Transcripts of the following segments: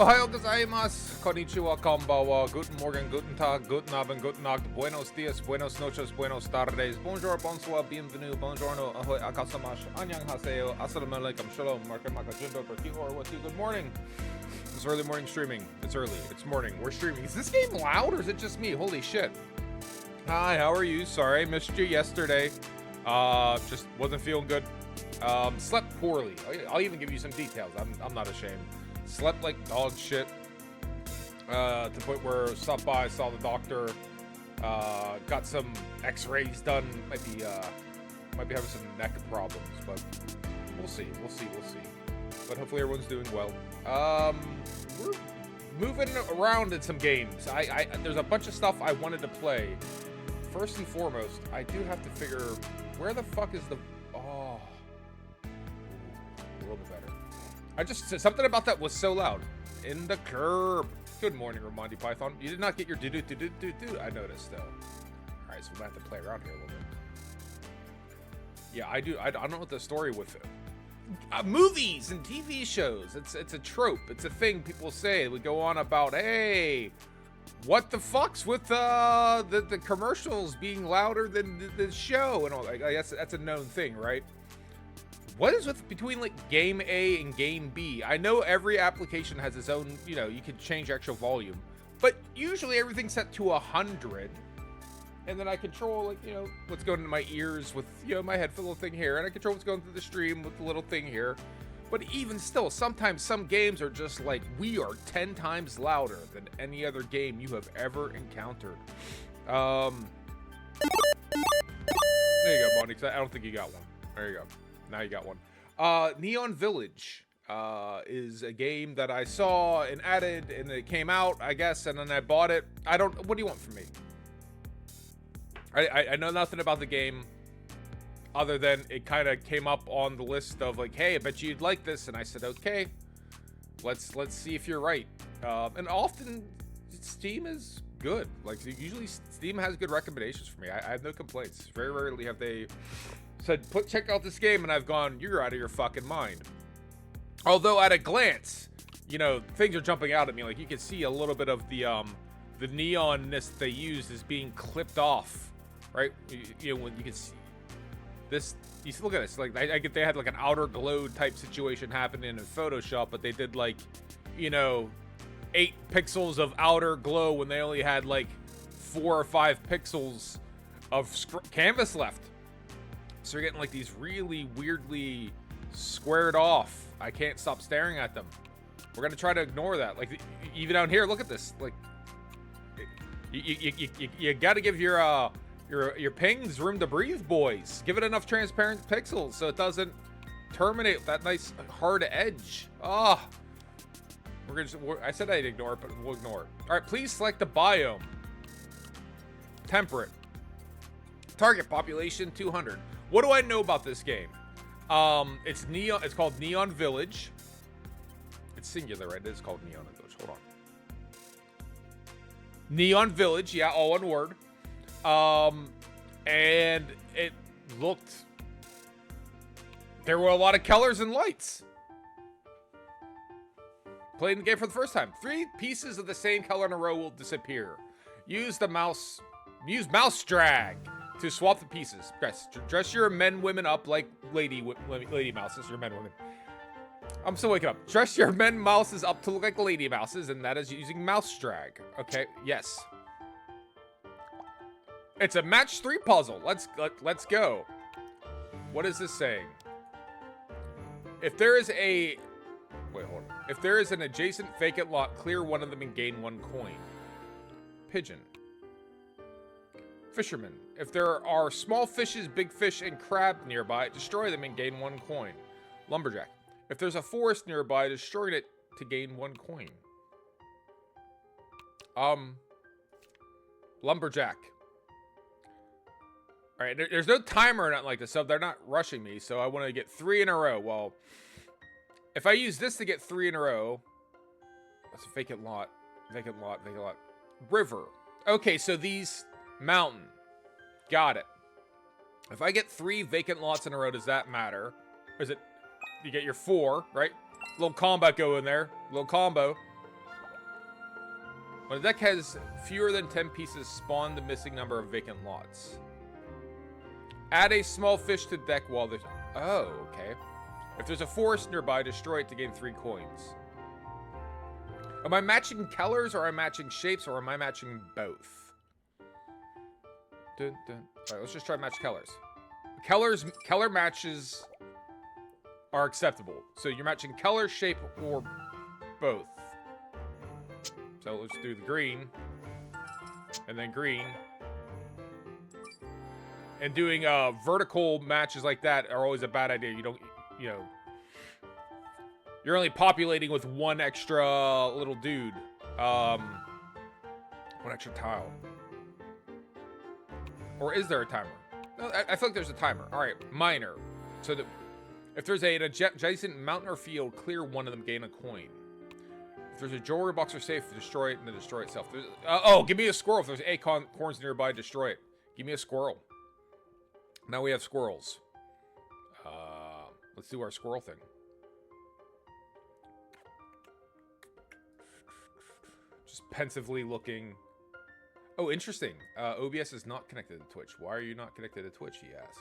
Ohayo gozaimasu, konnichiwa, konbanwa, guten morgen, guten tag, guten abend, guten nacht, buenos dias, buenos noches, buenos tardes, bonjour, bonsoir, bienvenue, buongiorno, ahoy, akasamash, annyeonghaseyo, assalamu alaikum, shalom, markamaka, jindo, or what you, good morning. It's early morning streaming. It's early. It's morning. We're streaming. Is this game loud or is it just me? Holy shit. Hi, how are you? Sorry, I missed you yesterday. Just wasn't feeling good. Slept poorly. I'll even give you some details. I'm not ashamed. Slept like dog shit. To the point where stopped by, saw the doctor. Got some X-rays done. Might be having some neck problems, but we'll see. We'll see. But hopefully everyone's doing well. We're moving around in some games. There's a bunch of stuff I wanted to play. First and foremost, I do have to figure where the fuck is the... Oh. A little bit better. I just said something about that was so loud. In the curb. Good morning, Ramondi Python. You did not get your do-do-do-do-do-do, I noticed, though. Alright, so we have to play around here a little bit. Yeah, I do. I don't know what the story with it. Movies and TV shows. It's a trope. It's a thing people say. We go on about, hey, what the fuck's with the commercials being louder than the show and all that. I guess that's a known thing, right? What is with between like game A and game B? I know every application has its own, you can change actual volume, but usually everything's set to 100. And then I control, like, what's going into my ears with, my headphone little thing here. And I control what's going through the stream with the little thing here. But even still, sometimes some games are just like, we are 10 times louder than any other game you have ever encountered. There you go, Monty. I don't think you got one. There you go. Now you got one. Neon Village is a game that I saw and added, and it came out, I guess, and then I bought it. What do you want from me? I know nothing about the game other than it kind of came up on the list of like, hey, I bet you'd like this, and I said, okay, let's see if you're right. And often Steam is good. Like, usually Steam has good recommendations for me. I have no complaints. Very rarely have they said, check out this game, and I've gone, you're out of your fucking mind. Although at a glance, things are jumping out at me. Like, you can see a little bit of the neonness they used is being clipped off. Right, when you can see this, look at this. Like, I get they had like an outer glow type situation happening in Photoshop, but they did like, 8 pixels of outer glow when they only had like 4 or 5 pixels of canvas left. So you're getting like these really weirdly squared off. I can't stop staring at them. We're gonna try to ignore that. Like, even down here, look at this. Like, you gotta give your pings room to breathe, boys. Give it enough transparent pixels so it doesn't terminate that nice hard edge. I said I'd ignore it, but we'll ignore it. All right, please select the biome. Temperate. Target population 200. What do I know about this game? It's called Neon Village. It's singular, right? It's called Neon Village. Hold on. Neon Village, yeah, all one word. And it looked... There were a lot of colors and lights. Playing the game for the first time. 3 pieces of the same color in a row will disappear. Use mouse drag to swap the pieces. Dress your women up like lady mouses, your men, women. I'm still waking up. Dress your mouses up to look like lady mouses, and that is using mouse drag. Okay, yes. It's a match 3 puzzle. Let's go. What is this saying? If there is a... Wait, hold on. If there is an adjacent vacant lot, clear one of them and gain 1 coin. Pigeon. Fisherman. If there are small fishes, big fish, and crab nearby, destroy them and gain 1 coin. Lumberjack. If there's a forest nearby, destroy it to gain 1 coin. Lumberjack. All right, there's no timer or nothing like this, so they're not rushing me, so I want to get 3 in a row. Well, if I use this to get 3 in a row, that's a vacant lot. Vacant lot. River. Okay, so these... Mountain. Got it. If I get 3 vacant lots in a row, does that matter? Or is it... You get your 4, right? Little combo go in there. Little combo. When a deck has fewer than 10 pieces, spawn the missing number of vacant lots. Add a small fish to the deck while there's... Oh, okay. If there's a forest nearby, destroy it to gain 3 coins. Am I matching colors, or am I matching shapes, or am I matching both? Dun, dun. All right, let's just try to match colors. Color matches are acceptable. So you're matching color, shape, or both. So let's do the green. And then green. And doing vertical matches like that are always a bad idea. You don't, you know... You're only populating with one extra little dude. One extra tile. Or is there a timer? No, I feel like there's a timer. All right, minor. So that if there's an adjacent mountain or field, clear one of them, gain a coin. If there's a jewelry box or safe, destroy it and then destroy itself. Oh, give me a squirrel. If there's 8 corns nearby, destroy it. Give me a squirrel. Now we have squirrels. Let's do our squirrel thing. Just pensively looking. Oh, interesting. OBS is not connected to Twitch. Why are you not connected to Twitch, he asks.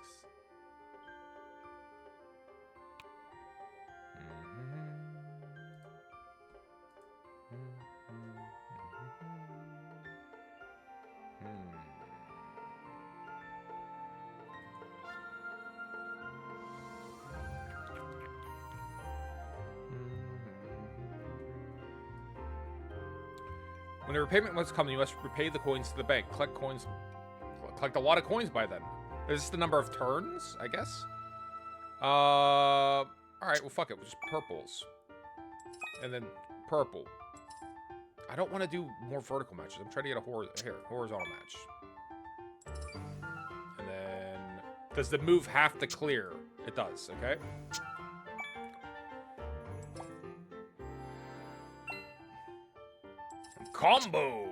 When the repayment must come, you must repay the coins to the bank. Collect coins. Collect a lot of coins by then. Is this the number of turns, I guess? Alright, well, fuck it. We'll just purples. And then purple. I don't want to do more vertical matches. I'm trying to get a horizontal match. And then... Does the move have to clear? It does, okay? Combo.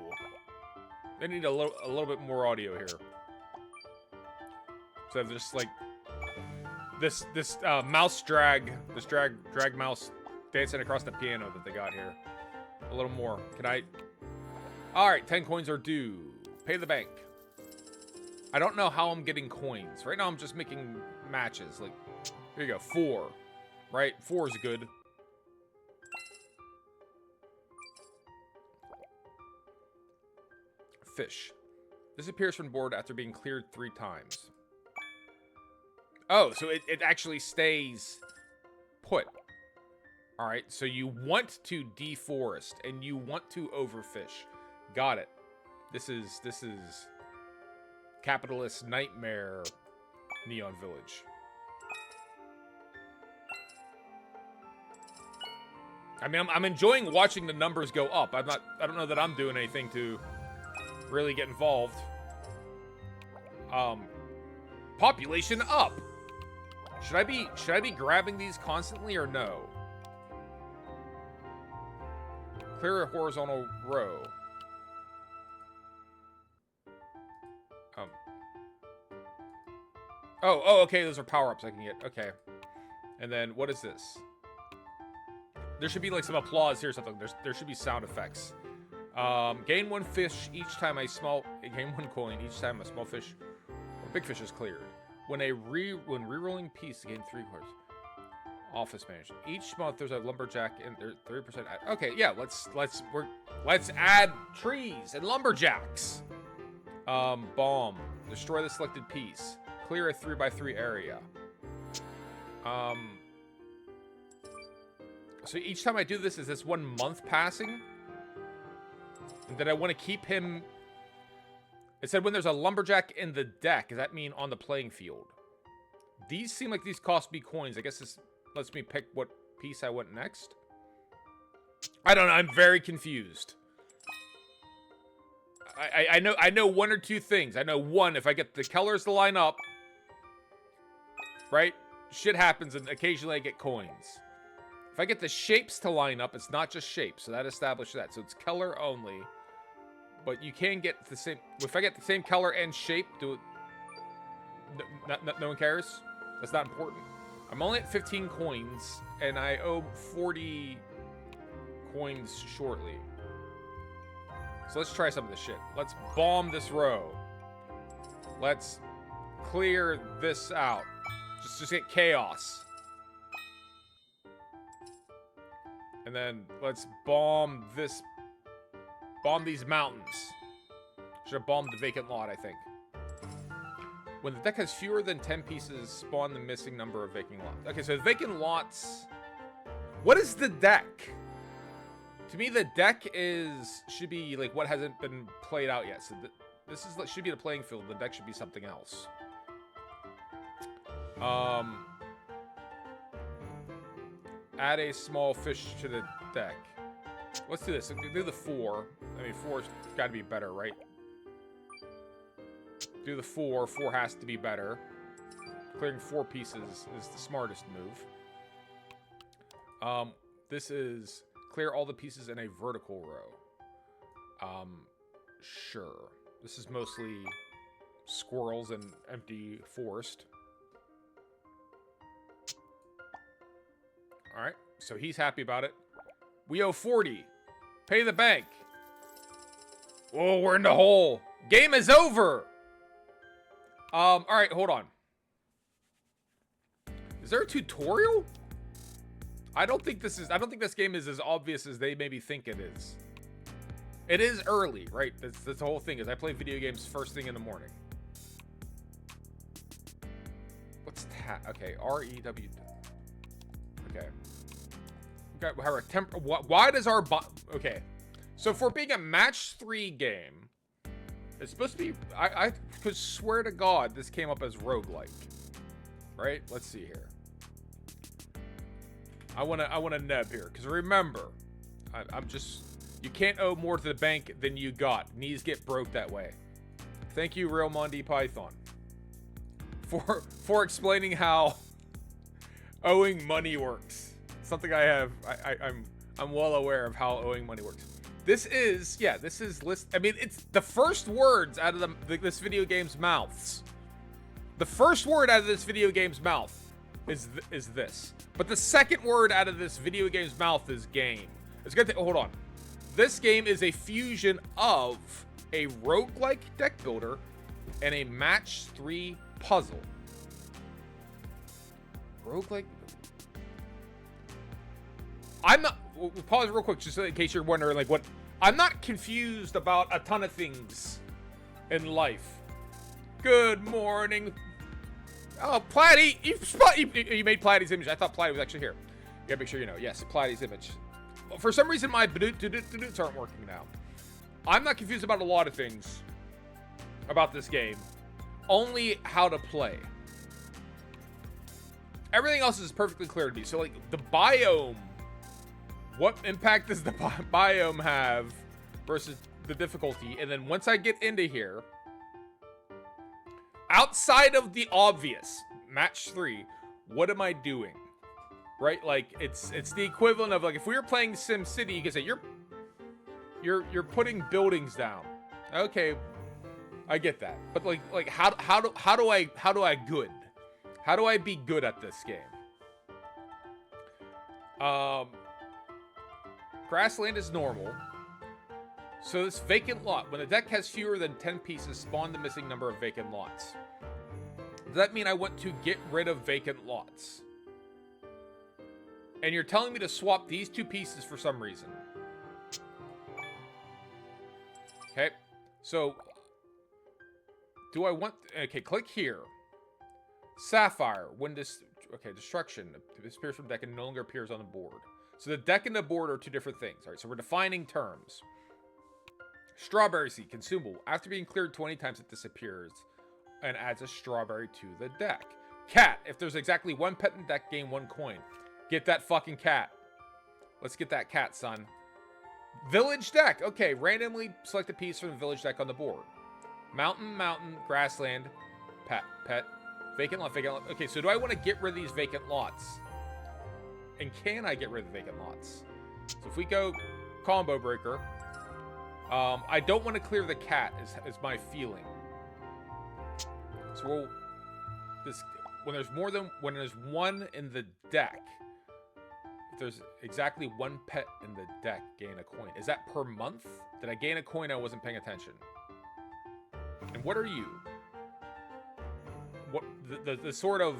They need a little bit more audio here. So just like this mouse drag, this drag mouse dancing across the piano that they got here. A little more. Can I? All right, 10 coins are due. Pay the bank. I don't know how I'm getting coins. Right now I'm just making matches. Like, here you go, 4. Right, 4 is good. Fish. Disappears from board after being cleared 3 times. Oh, so it actually stays put. Alright, so you want to deforest and you want to overfish. Got it. This is capitalist nightmare Neon Village. I mean, I'm enjoying watching the numbers go up. I don't know that I'm doing anything to really get involved. Population up. Should I be grabbing these constantly or no? Clear a horizontal row. Oh, okay, those are power-ups I can get. Okay. And then what is this? There should be like some applause here or something. There should be sound effects. Gain 1 fish each time gain 1 coin each time a small fish or big fish is cleared. When re-rolling piece, gain 3 cards. Office manager. Each month there's a lumberjack and there's 30%. Okay, yeah, let's add trees and lumberjacks. Bomb. Destroy the selected piece. Clear a 3x3 area. So each time I do this, is this 1 month passing? And then I want to keep him... It said when there's a lumberjack in the deck. Does that mean on the playing field? These seem like these cost me coins. I guess this lets me pick what piece I want next. I don't know. I'm very confused. I know 1 or 2 things. I know 1, if I get the colors to line up, right? Shit happens and occasionally I get coins. If I get the shapes to line up, it's not just shapes. So that established that. So it's color only. But you can get the same... If I get the same color and shape, do it... No one cares? That's not important. I'm only at 15 coins, and I owe 40 coins shortly. So let's try some of this shit. Let's bomb this row. Let's clear this out. Just get chaos. And then let's bomb this. Bomb these mountains. Should have bombed the vacant lot, I think. When the deck has fewer than 10 pieces, spawn the missing number of vacant lots. Okay, so vacant lots. What is the deck? To me, the deck should be like what hasn't been played out yet. So this should be the playing field. The deck should be something else. Add a small fish to the deck. Let's do this. Do the 4. I mean, 4's got to be better, right? Do the 4. 4 has to be better. Clearing 4 pieces is the smartest move. This is clear all the pieces in a vertical row. Sure. This is mostly squirrels and empty forest. Alright, so he's happy about it. We owe 40. Pay the bank. Whoa, we're in the hole. Game is over. Alright, hold on. Is there a tutorial? I don't think this game is as obvious as they maybe think it is. It is early, right? That's the whole thing, is I play video games first thing in the morning. What's tat? Okay, R-E-W. Okay. Why does our okay? So for being a match 3 game, it's supposed to be. I could swear to God this came up as roguelike, right? Let's see here. I wanna neb here, because remember, I'm just, you can't owe more to the bank than you got. Knees get broke that way. Thank you, Real Monty Python, for explaining how owing money works. Something I have. I'm well aware of how owing money works. This is list. I mean, it's the first words out of this video game's mouths. The first word out of this video game's mouth is this. But the second word out of this video game's mouth is game. It's good. Hold on. This game is a fusion of a roguelike deck builder and a match 3 puzzle. Roguelike. I'm not. We'll pause real quick just in case you're wondering, like, what. I'm not confused about a ton of things in life. Good morning. Oh, Platy, you made Platy's image. I thought Platy was actually here. You gotta make sure you know. Yes, Platy's image. For some reason, my badoots aren't working now. I'm not confused about a lot of things about this game. Only how to play. Everything else is perfectly clear to me. So, like, the biome. What impact does the biome have versus the difficulty? And then once I get into here, outside of the obvious, match 3, what am I doing? Right? Like, it's the equivalent of, like, if we were playing SimCity, you could say you're putting buildings down. Okay, I get that. But like how do I good? How do I be good at this game? Grassland is normal. So this vacant lot, when the deck has fewer than 10 pieces, spawn the missing number of vacant lots. Does that mean I want to get rid of vacant lots? And you're telling me to swap these 2 pieces for some reason. Okay, so do I want, okay, click here. Sapphire, when this, okay, destruction disappears from the deck and no longer appears on the board. So the deck and the board are 2 different things. All right, so we're defining terms. Strawberry seed, consumable. After being cleared 20 times, it disappears and adds a strawberry to the deck. Cat, if there's exactly 1 pet in the deck, gain 1 coin. Get that fucking cat. Let's get that cat, son. Village deck. Okay, randomly select a piece from the village deck on the board. Mountain, grassland, pet, vacant lot. Okay, so do I want to get rid of these vacant lots? And can I get rid of the vacant lots? So if we go combo breaker, I don't want to clear the cat, is my feeling. So when there's 1 in the deck, If there's exactly one pet in the deck, gain a coin. Is that per month? Did I gain a coin? I wasn't paying attention. And what are you? What the sort of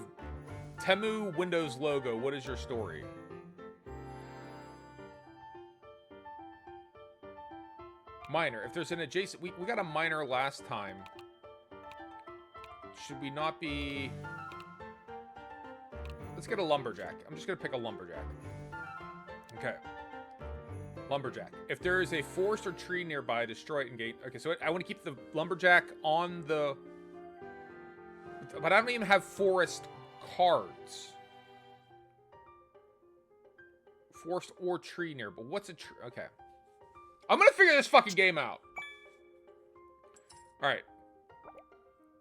Temu Windows logo? What is your story? Minor. If there's an adjacent... We got a minor last time. Should we not be... Let's get a lumberjack. I'm just going to pick a lumberjack. Okay. Lumberjack. If there is a forest or tree nearby, destroy it and gain... Okay, so I want to keep the lumberjack on the... But I don't even have forest cards. Forest or tree nearby. What's a tree? Okay. I'm gonna figure this fucking game out. Alright.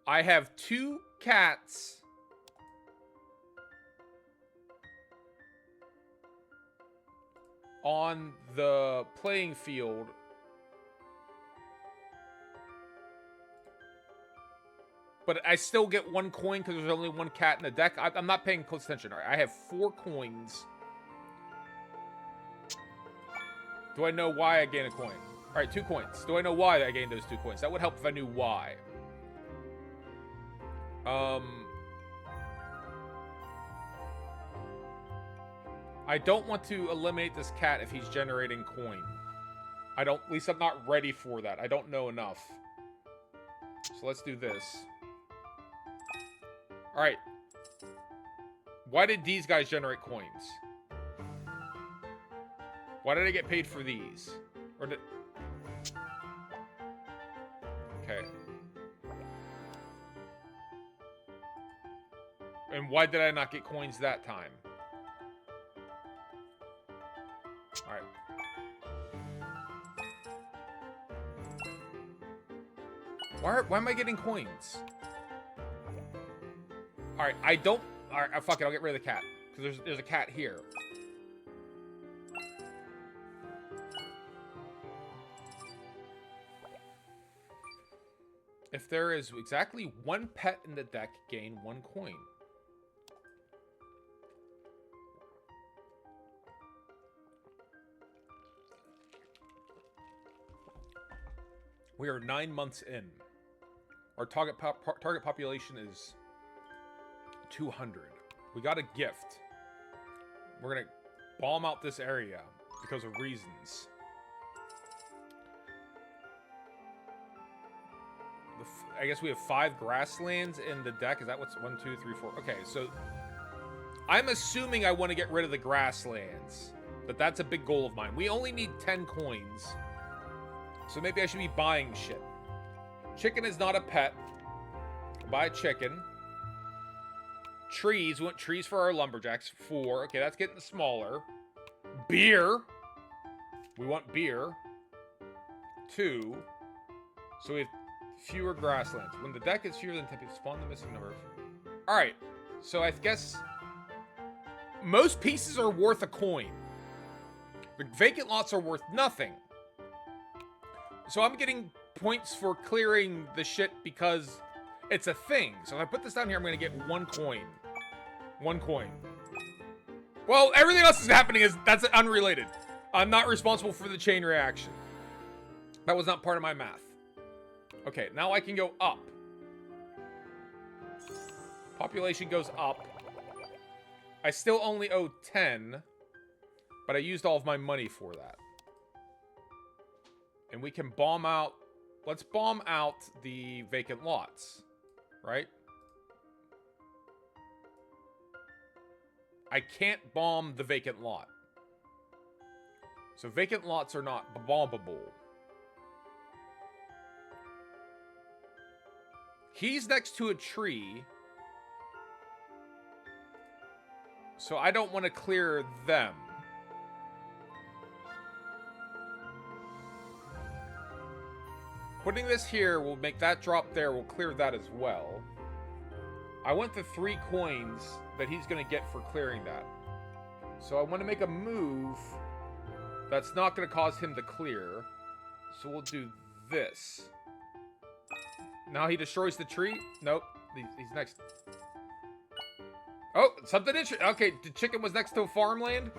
I have 2 cats. On the playing field. But I still get 1 coin because there's only 1 cat in the deck. I'm not paying close attention. All right, I have 4 coins. Do I know why I gain a coin? All right, 2 coins. Do I know why I gained those 2 coins? That would help if I knew why. I don't want to eliminate this cat if he's generating coin. At least I'm not ready for that. I don't know enough. So let's do this. All right. Why did these guys generate coins? Why did I get paid for these? Or did... Okay. And why did I not get coins that time? Alright. Why am I getting coins? Alright, I don't... Alright, fuck it, I'll get rid of the cat. Because there's a cat here. If there is exactly 1 pet in the deck, gain 1 coin. We are 9 months in. Our target population is 200. We got a gift. We're gonna bomb out this area because of reasons. I guess we have 5 grasslands in the deck. Is that what's 1, 2, 3, 4? Okay, so I'm assuming I want to get rid of the grasslands. But that's a big goal of mine. We only need 10 coins. So maybe I should be buying shit. Chicken is not a pet. Buy a chicken. Trees. We want trees for our lumberjacks. 4. Okay, that's getting smaller. Beer. We want beer. 2. So we have fewer grasslands. When the deck is fewer than 10 people, spawn the missing number. Alright. So I guess most pieces are worth a coin. The vacant lots are worth nothing. So I'm getting points for clearing the shit because it's a thing. So if I put this down here, I'm going to get 1 coin. 1 coin. Well, everything else is happening that's unrelated. I'm not responsible for the chain reaction. That was not part of my math. Okay, now I can go up. Population goes up. I still only owe 10, but I used all of my money for that. And we can bomb out... Let's bomb out the vacant lots. Right? I can't bomb the vacant lot. So vacant lots are not bombable. He's next to a tree. So I don't want to clear them. Putting this here will make that drop there. We'll clear that as well. I want the 3 coins that he's going to get for clearing that. So I want to make a move that's not going to cause him to clear. So we'll do this. Now he destroys the tree? Nope. He's next. Oh, something interesting. Okay, the chicken was next to a farmland?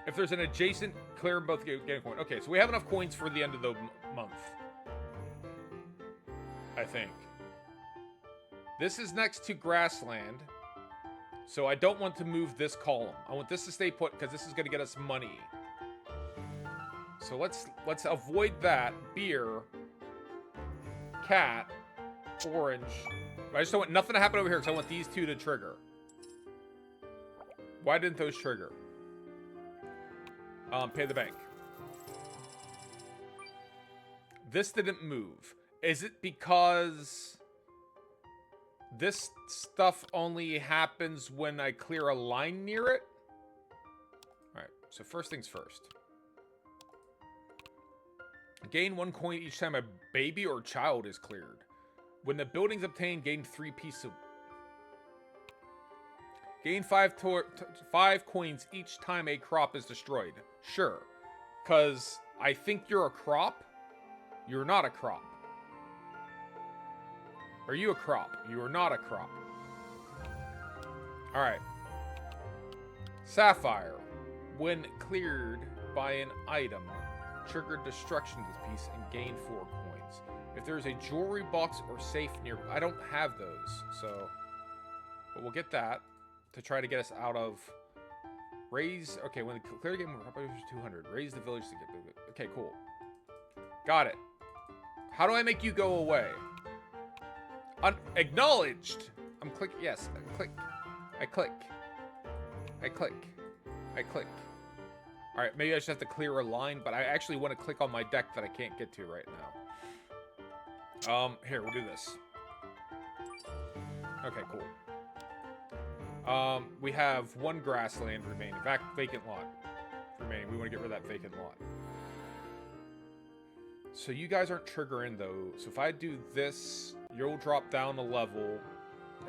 If there's an adjacent, clear both, get a coin. Okay, so we have enough coins for the end of the month. I think. This is next to grassland. So I don't want to move this column. I want this to stay put because this is going to get us money. So let's avoid that. Beer. Cat. Orange. I just don't want nothing to happen over here because I want these two to trigger. Why didn't those trigger? Pay the bank. This didn't move. Is it because this stuff only happens when I clear a line near it? Alright, so first things first. Gain 1 coin each time a baby or child is cleared. When the building's obtained, gain 3 pieces of... Gain 5 coins each time a crop is destroyed. Sure. Because I think you're a crop. You're not a crop. Are you a crop? You are not a crop. Alright. Sapphire. When cleared by an item, trigger destruction of this piece and gain 4 coins. If there's a jewelry box or safe near... I don't have those, so... But we'll get that to try to get us out of... Raise... Okay, when the clear game... 200. Raise the village to get... Okay, cool. Got it. How do I make you go away? Acknowledged. I'm clicking. Yes. I click. I click. I click. I click. All right. Maybe I just have to clear a line, but I actually want to click on my deck that I can't get to right now. Here, we'll do this. Okay, cool. We have 1 grassland remaining. Vacant lot remaining. We want to get rid of that vacant lot. So you guys aren't triggering those. So if I do this, you'll drop down a level,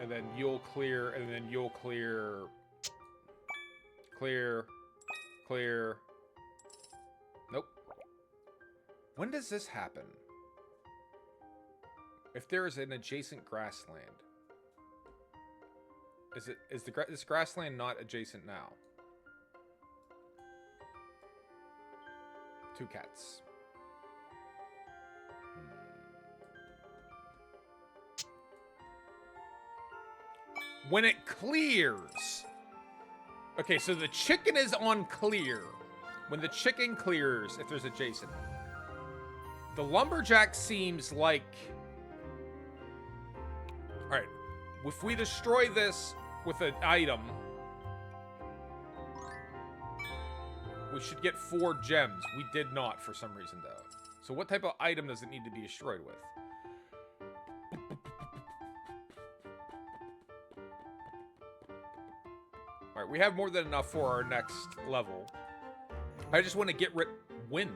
and then you'll clear, and then you'll clear. Clear. Clear. Nope. When does this happen? If there is an adjacent grassland. Is this grassland not adjacent now? 2 cats. When it clears. Okay, so the chicken is on clear. When the chicken clears, if there's adjacent. The lumberjack seems like... Alright. If we destroy this with an item, we should get 4 gems. We did not for some reason, though. So what type of item does it need to be destroyed with? Alright, we have more than enough for our next level. I just want to get rid... Wind.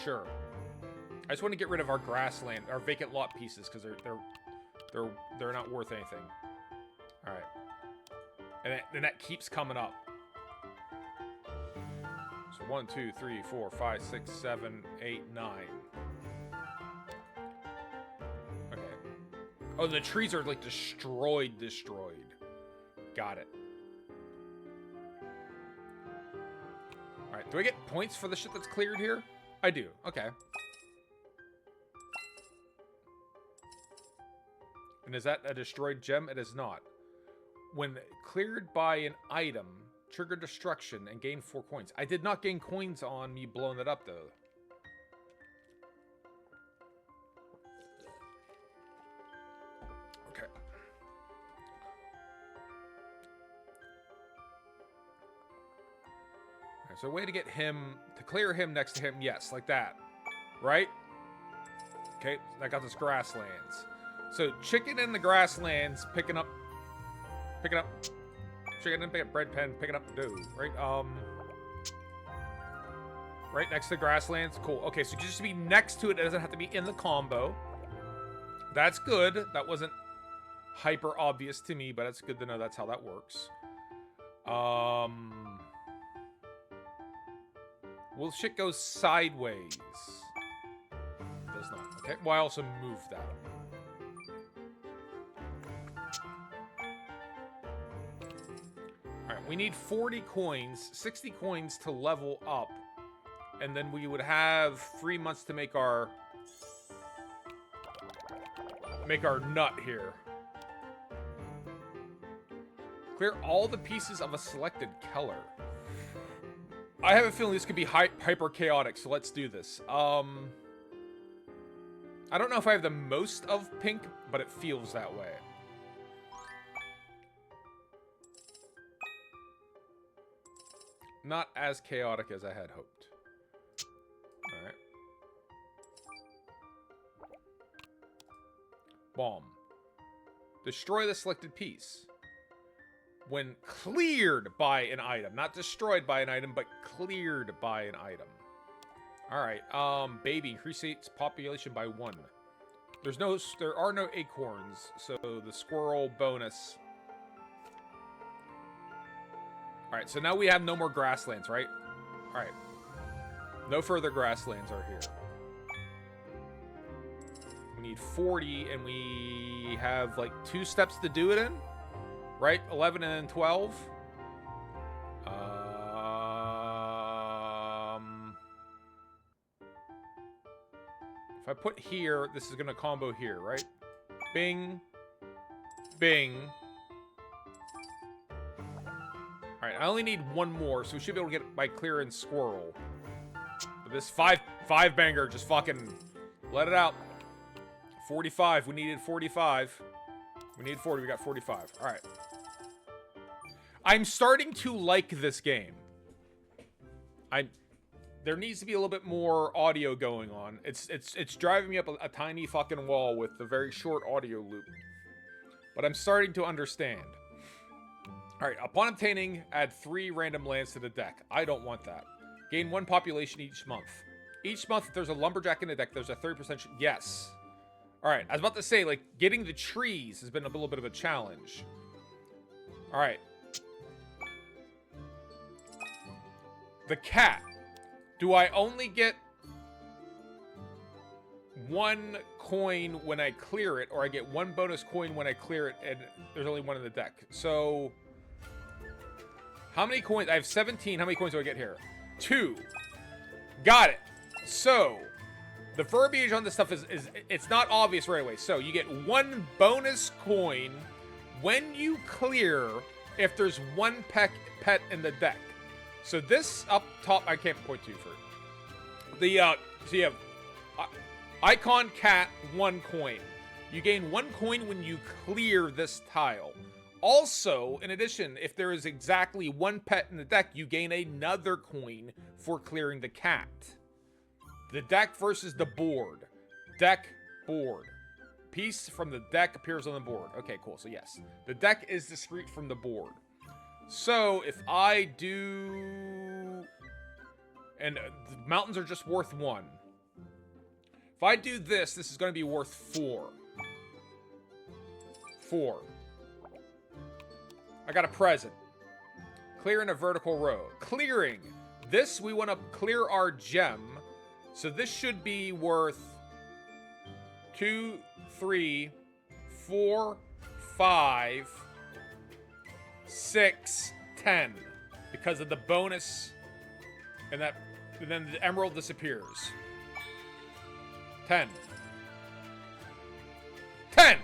Sure. I just want to get rid of our grassland, our vacant lot pieces, because they're not worth anything. Alright. And that keeps coming up. So 1, 2, 3, 4, 5, 6, 7, 8, 9. Okay. Oh, the trees are like destroyed. Got it. Alright, do I get points for the shit that's cleared here? I do. Okay. And is that a destroyed gem? It is not. When cleared by an item, trigger destruction and gain 4 coins. I did not gain coins on me blowing it up, though. Okay. Alright, so a way to get him, to clear him next to him, yes, like that. Right? Okay, I got this grasslands. So, chicken in the grasslands, picking up, chicken and pick up bread pen, picking up dough, right? Right next to the grasslands, cool. Okay, so just to be next to it, it doesn't have to be in the combo. That's good. That wasn't hyper obvious to me, but it's good to know that's how that works. Well, shit goes sideways. Does not. Okay, well, I also moved that. We need 40 coins, 60 coins to level up. And then we would have 3 months to make our nut here. Clear all the pieces of a selected color. I have a feeling this could be hyper chaotic, so let's do this. I don't know if I have the most of pink, but it feels that way. Not as chaotic as I had hoped. Alright. Bomb. Destroy the selected piece. When cleared by an item. Not destroyed by an item, but cleared by an item. Alright, baby increases population by 1. There are no acorns, so the squirrel bonus. Alright, so now we have no more grasslands, right? Alright. No further grasslands are here. We need 40, and we have, like, 2 steps to do it in? Right? 11 and then 12? If I put here, this is going to combo here, right? Bing. Bing. Alright, I only need 1 more, so we should be able to get it by clearing squirrel. But this five banger, just fucking let it out. 45. We needed 45. We need 40. We got 45. Alright. I'm starting to like this game. There needs to be a little bit more audio going on. It's driving me up a tiny fucking wall with the very short audio loop. But I'm starting to understand. Alright, upon obtaining, add 3 random lands to the deck. I don't want that. Gain 1 population each month. Each month, if there's a lumberjack in the deck, there's a 30% yes. Alright, I was about to say, like, getting the trees has been a little bit of a challenge. Alright. The cat. Do I only get 1 coin when I clear it, or I get 1 bonus coin when I clear it, and there's only 1 in the deck? So, how many coins? I have 17. How many coins do I get here? 2. Got it. So, the verbiage on this stuff is it's not obvious right away. So, you get 1 bonus coin when you clear if there's 1 pet in the deck. So this up top, I can't point to for so you have icon cat 1 coin. You gain 1 coin when you clear this tile. Also, in addition, if there is exactly 1 pet in the deck, you gain another coin for clearing the cat. The deck versus the board. Deck, board. Piece from the deck appears on the board. Okay, cool. So yes, the deck is discrete from the board. So, if I do... And the mountains are just worth 1. If I do this, this is going to be worth 4. 4. I got a present. Clearing a vertical row. Clearing. This, we want to clear our gem. So this should be worth 2, 3, 4, 5... 6, 10, because of the bonus, and then the emerald disappears. 10. 10!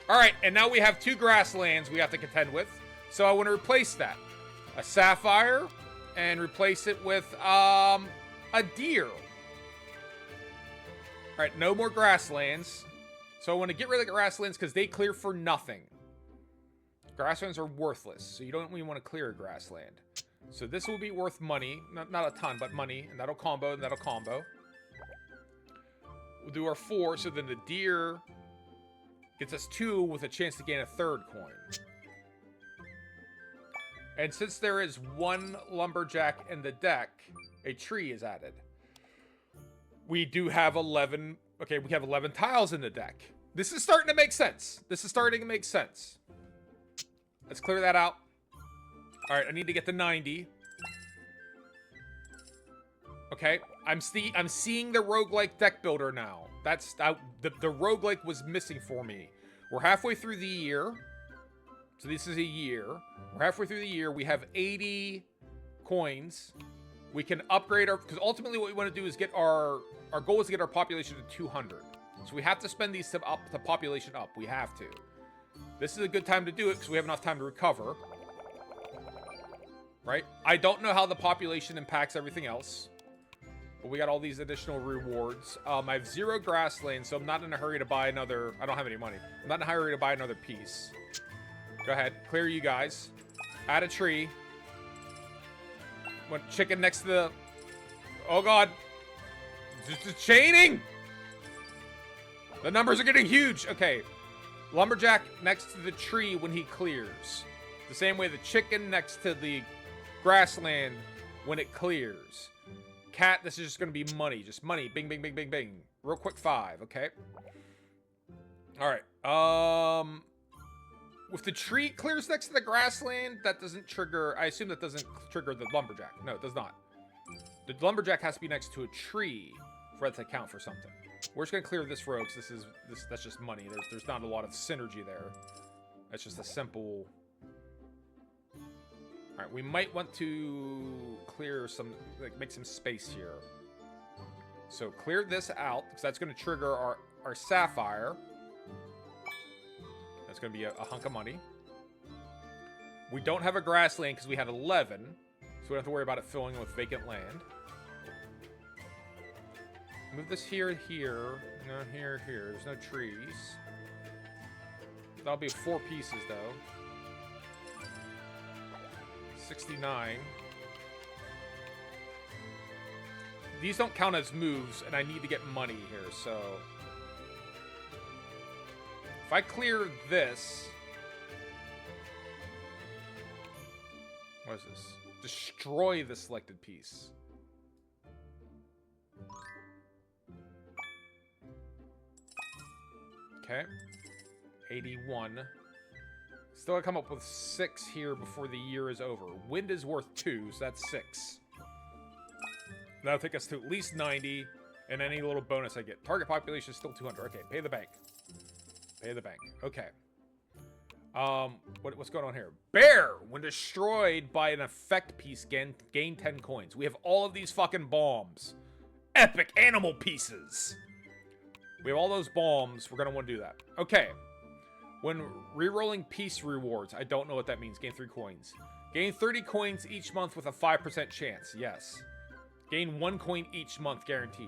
Alright, and now we have 2 grasslands we have to contend with, so I want to replace that. A sapphire, and replace it with, a deer. Alright, no more grasslands. So I want to get rid of the grasslands because they clear for nothing. Grasslands are worthless, so you don't really want to clear a grassland. So this will be worth money. Not a ton, but money. And that'll combo, and that'll combo. We'll do our 4, so then the deer gets us 2 with a chance to gain a 3rd coin. And since there is 1 lumberjack in the deck, a tree is added. We do have 11... Okay, we have 11 tiles in the deck. This is starting to make sense. This is starting to make sense. Let's clear that out. Alright, I need to get to 90. Okay, I'm seeing the roguelike deck builder now. That's the roguelike was missing for me. We're halfway through the year. So this is a year. We're halfway through the year. We have 80 coins. We can upgrade our... Because ultimately what we want to do is get our... Our goal is to get our population to 200. So we have to spend these to up the population up. We have to. This is a good time to do it because we have enough time to recover. Right? I don't know how the population impacts everything else. But we got all these additional rewards. I have 0 grassland, so I'm not in a hurry to buy another... I don't have any money. I'm not in a hurry to buy another piece. Go ahead. Clear you guys. Add a tree. One chicken next to the... Oh, God. Just chaining! The numbers are getting huge. Okay. Lumberjack next to the tree when he clears. The same way the chicken next to the grassland when it clears. Cat, this is just going to be money. Just money. Bing, bing, bing, bing, bing. Real quick 5, okay? Alright. If the tree clears next to the grassland, that doesn't trigger... I assume that doesn't trigger the lumberjack. No, it does not. The lumberjack has to be next to a tree for it to count for something. We're just going to clear this row because that's just money. There's not a lot of synergy there. That's just a simple... Alright, we might want to clear some, like, make some space here. So clear this out, because that's going to trigger our sapphire. That's going to be a hunk of money. We don't have a grassland because we had 11, so we don't have to worry about it filling with vacant land. Move this here, here. No, here, here. There's no trees. That'll be 4 pieces, though. 69. These don't count as moves, and I need to get money here, so... If I clear this... What is this? Destroy the selected piece. Okay. 81. Still gotta come up with 6 here before the year is over. Wind is worth 2, so that's 6. That'll take us to at least 90, and any little bonus I get. Target population is still 200. Okay, pay the bank. Pay the bank. Okay. What's going on here? Bear! When destroyed by an effect piece, gain 10 coins. We have all of these fucking bombs. Epic animal pieces! We have all those bombs. We're gonna want to do that. Okay. When re-rolling piece rewards, I don't know what that means. Gain 3 coins. Gain 30 coins each month with a 5% chance. Yes. Gain 1 coin each month guaranteed.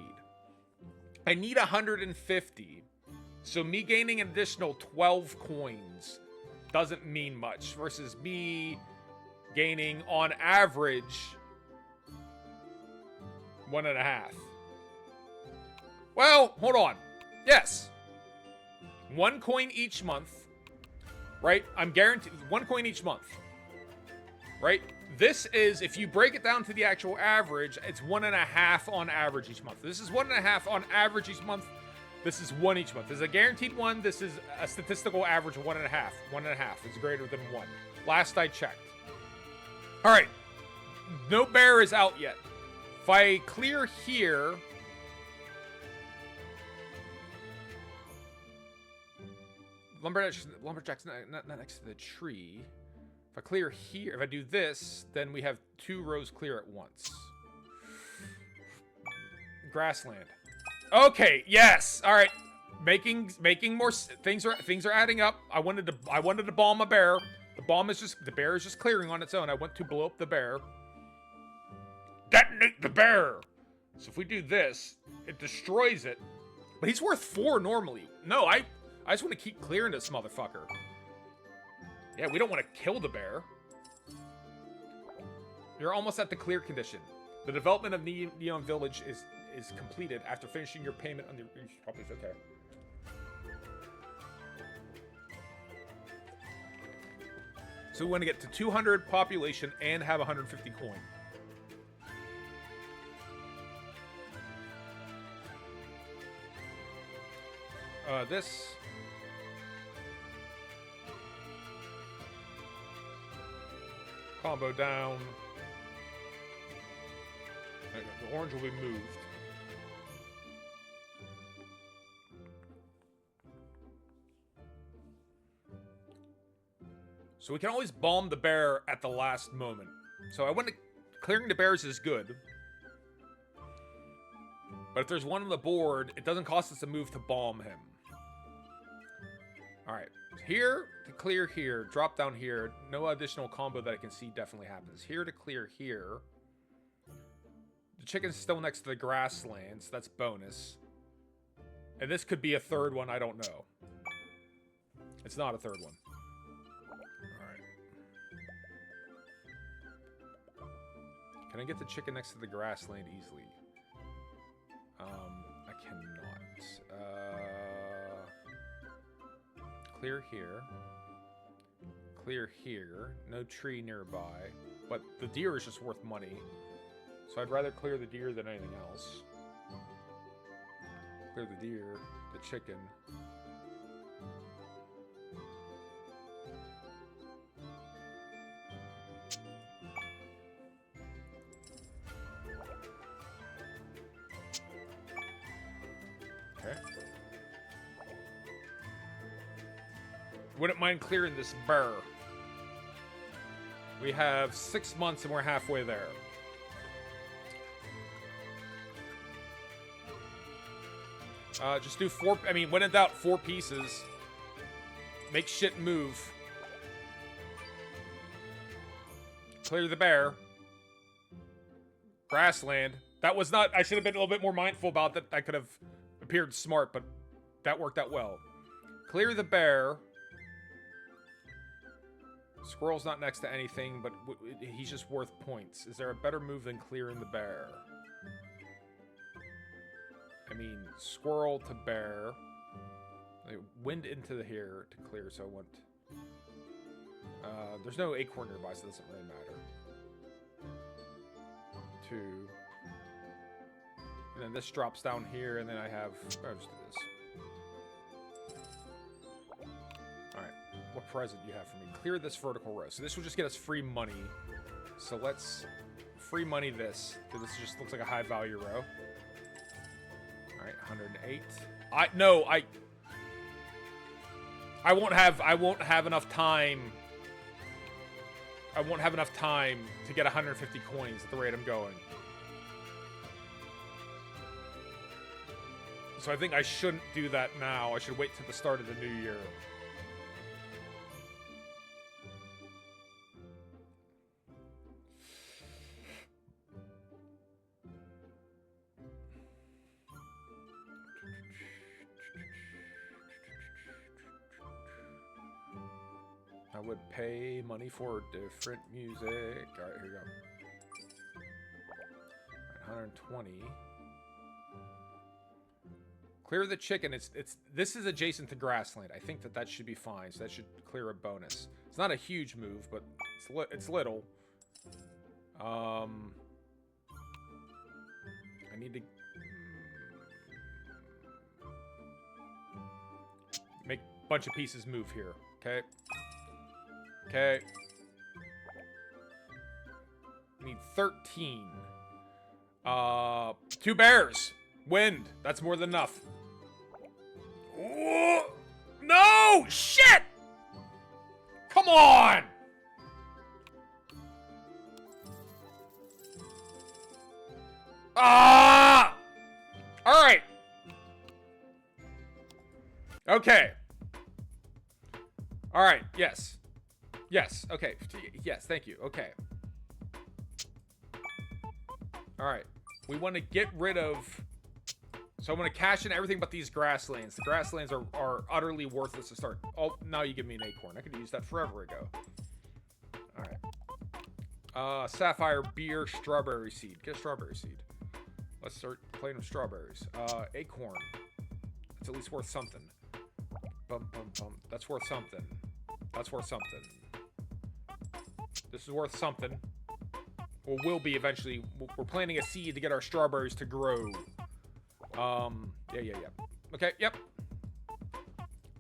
I need 150. So me gaining an additional 12 coins doesn't mean much versus me gaining on average 1.5. Well, hold on. Yes. 1 coin each month. Right? I'm guaranteed 1 coin each month. Right? This is, if you break it down to the actual average, it's 1.5 on average each month. This is 1.5 on average each month. This is 1 each month. This is a guaranteed 1. This is a statistical average of 1.5. 1.5 is greater than 1. Last I checked. All right. No bear is out yet. If I clear here... Lumberjack's not next to the tree. If I clear here, if I do this, then we have 2 rows clear at once. Grassland. Okay, yes. All right. Making more things are adding up. I wanted to bomb a bear. The bear is just clearing on its own. I want to blow up the bear. Detonate the bear. So if we do this, it destroys it. But he's worth 4 normally. No, I just want to keep clearing this motherfucker. Yeah, we don't want to kill the bear. You're almost at the clear condition. The development of Neon Village is completed after finishing your payment on the properties. Okay. So we want to get to 200 population and have 150 coin. This... Combo down. The orange will be moved. So we can always bomb the bear at the last moment. So I want to... Clearing the bears is good. But if there's one on the board, it doesn't cost us a move to bomb him. Alright. Here to clear here. Drop down here. No additional combo that I can see definitely happens. Here to clear here. The chicken's still next to the grasslands. That's bonus. And this could be a third one. I don't know. It's not a third one. Alright. Can I get the chicken next to the grassland easily? I cannot. Clear here. Clear here. No tree nearby. But the deer is just worth money. So I'd rather clear the deer than anything else. Clear the deer, the chicken. Okay. Wouldn't mind clearing this bear. We have 6 months and we're halfway there. Just do 4, I mean, when in doubt, 4 pieces. Make shit move. Clear the bear. Grassland. That was not, I should have been a little bit more mindful about that. I could have appeared smart, but that worked out well. Clear the bear. Squirrel's not next to anything, but he's just worth points. Is there a better move than clearing the bear? I mean, squirrel to bear. Wind into the here to clear, so I want... there's no acorn nearby, so it doesn't really matter. 2. And then this drops down here, and then I have... Oh, just do this. Alright, what present do you have for me? Clear this vertical row. So this will just get us free money. So let's free money this, because this just looks like a high value row. Alright, 108. I won't have enough time. I won't have enough time to get 150 coins at the rate I'm going. So I think I shouldn't do that now. I should wait till the start of the new year. I would pay money for different music. Alright, here we go. Alright, 120. Clear the chicken. This is adjacent to grassland. I think that should be fine. So that should clear a bonus. It's not a huge move, but it's little. I need to make a bunch of pieces move here. Okay. Okay. I need 13. 2 bears. Wind. That's more than enough. Ooh, no! Shit! Come on! Ah! Alright. Okay. Alright, yes. Yes, okay. Yes, thank you. Okay. Alright. We want to get rid of... So I'm going to cash in everything but these grasslands. The grasslands are utterly worthless to start. Oh, now you give me an acorn. I could have used that forever ago. Alright. Sapphire, beer, strawberry seed. Get a strawberry seed. Let's start playing with strawberries. Acorn. It's at least worth something. Bum, bum, bum. That's worth something. That's worth something. This is worth something. Or will be eventually. We're planting a seed to get our strawberries to grow. Yeah. Okay, yep.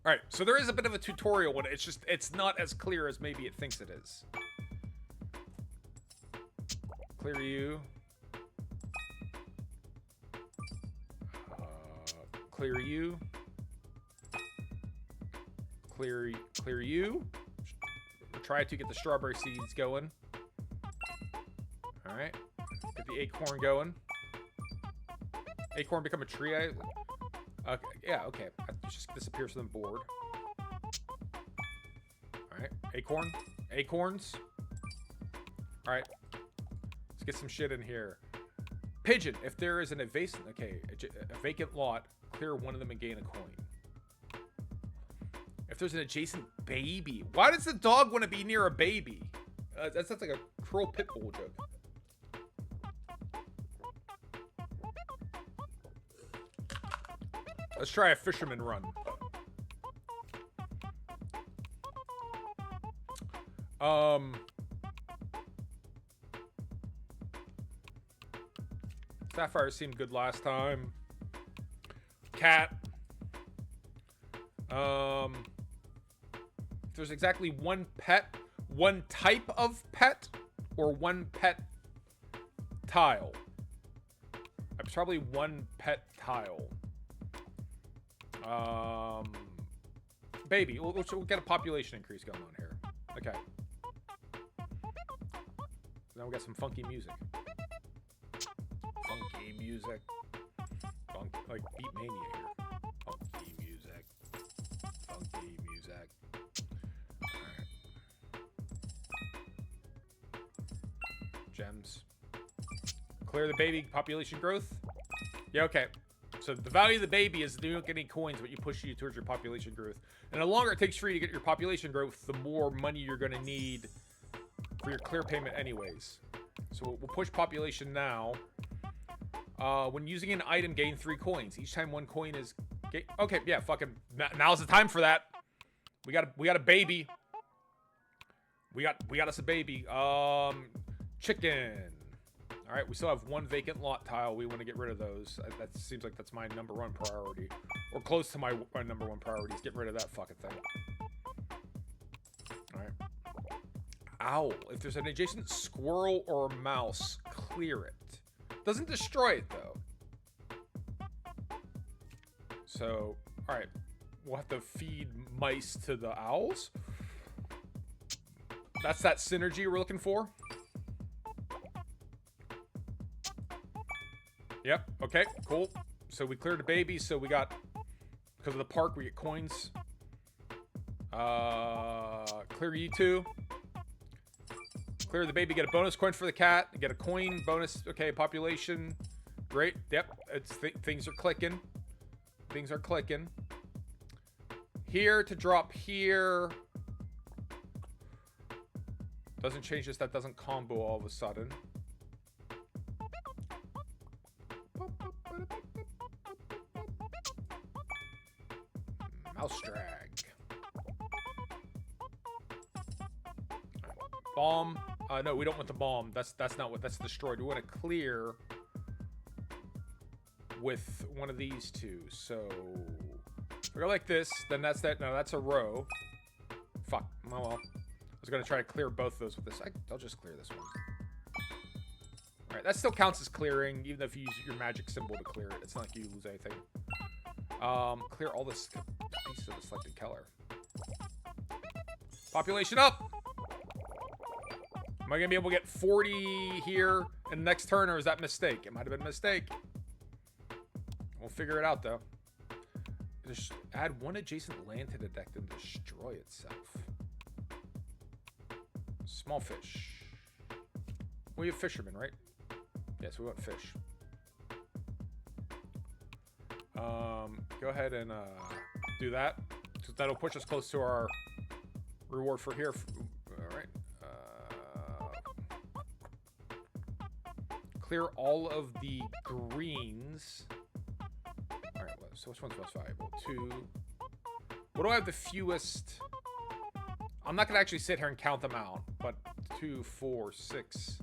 Alright, so there is a bit of a tutorial one. It's not as clear as maybe it thinks it is. Clear you. Clear you. Clear you. try to get the strawberry seeds going. All right. Get the acorn going. Acorn become a tree. Okay, yeah, okay. It just disappears from the board. All right. Acorn. Acorns. All right. Let's get some shit in here. Pigeon. If there is an a vacant lot, clear one of them and gain a coin. If there's an adjacent baby. Why does the dog want to be near a baby? That's like a cruel pit bull joke. Let's try a fisherman run. Sapphire seemed good last time. Cat. If there's exactly one pet, one type of pet, or one pet tile. It's probably one pet tile. Baby. We'll get a population increase going on here. Okay. Now we got some funky music. Funky music. Like Beat Mania here. Funky music. Funky music. Alright. Gems. Clear the baby population growth. Yeah, okay. So the value of the baby is you don't get any coins, but you push you towards your population growth. And the longer it takes for you to get your population growth, the more money you're going to need for your clear payment anyways. So we'll push population now. When using an item, gain 3 coins. Each time 1 coin is... Okay, yeah, fucking... Now's the time for that. We got a baby. We got us a baby. Chicken. All right, we still have 1 vacant lot tile. We want to get rid of those. That seems like that's my #1 priority. Or close to my #1 priority is get rid of that fucking thing. All right. Owl. If there's an adjacent squirrel or mouse, clear it. Doesn't destroy it, though. So, all right. We'll have to feed mice to the owls. That's that synergy we're looking for. Yep. Okay. Cool. So we cleared the baby. So we got, because of the park, we get coins. Clear you 2. Clear the baby. Get a bonus coin for the cat. Get a coin bonus. Okay. Population. Great. Yep. It's things are clicking. Things are clicking. Here to drop here. Doesn't change this. That doesn't combo all of a sudden. Mouse drag. Bomb. No, we don't want the bomb. That's not what that's destroyed. We want to clear with one of these 2. So we go like this. Then that's that. No, that's a row. Fuck. Oh well. I was gonna try to clear both of those with this. I'll just clear this one. All right. That still counts as clearing, even if you use your magic symbol to clear it. It's not like you lose anything. Clear all this piece of the selected color. Population up. Am I gonna be able to get 40 here in the next turn, or is that a mistake? It might have been a mistake. We'll figure it out though. Just add 1 adjacent land to the deck and destroy itself. Small fish. We have fishermen, right? Yes, we want fish. Go ahead and do that. So that'll push us close to our reward for here. All right. Clear all of the greens. All right. So which one's most valuable? 2. What do I have the fewest? I'm not gonna actually sit here and count them out, but 2, 4, 6.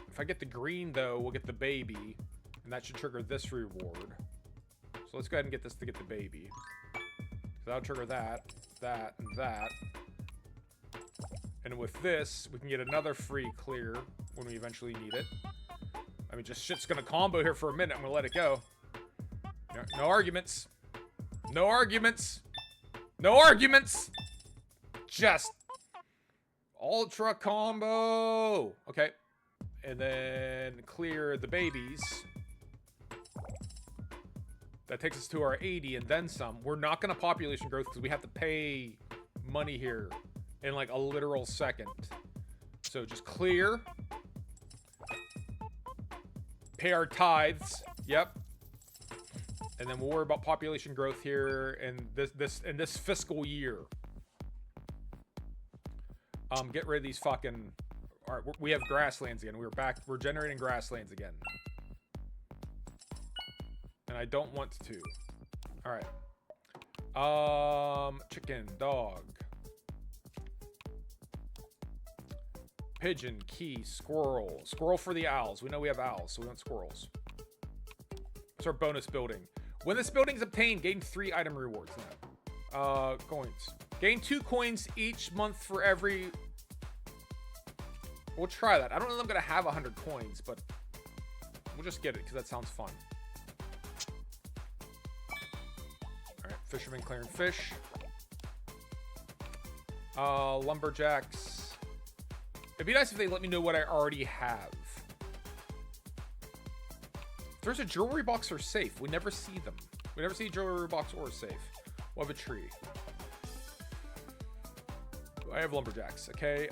If I get the green though, we'll get the baby. And that should trigger this reward. So let's go ahead and get this to get the baby. So that'll trigger that, that, and that. And with this, we can get another free clear when we eventually need it. I mean, just shit's gonna combo here for a minute. I'm gonna let it go. No arguments. No arguments. No arguments. just ultra combo. Okay. And then clear the babies. That takes us to our 80 and then some. We're not going to population growth because we have to pay money here in like a literal second. So just clear. Pay our tithes. Yep. And then we'll worry about population growth here in this fiscal year. Get rid of these fucking... Alright, we have grasslands again. We're back. We're generating grasslands again. And I don't want to. Alright. Chicken, dog. Pigeon, key, squirrel. Squirrel for the owls. We know we have owls, so we want squirrels. What's our bonus building? When this building is obtained, gain 3 item rewards. No. Coins. Gain 2 coins each month for every... We'll try that. I don't know if I'm going to have 100 coins, but we'll just get it because that sounds fun. Alright, fisherman clearing fish. Lumberjacks. It'd be nice if they let me know what I already have. If there's a jewelry box or safe, we never see them. We never see a jewelry box or a safe. We'll have a tree. I have lumberjacks, okay.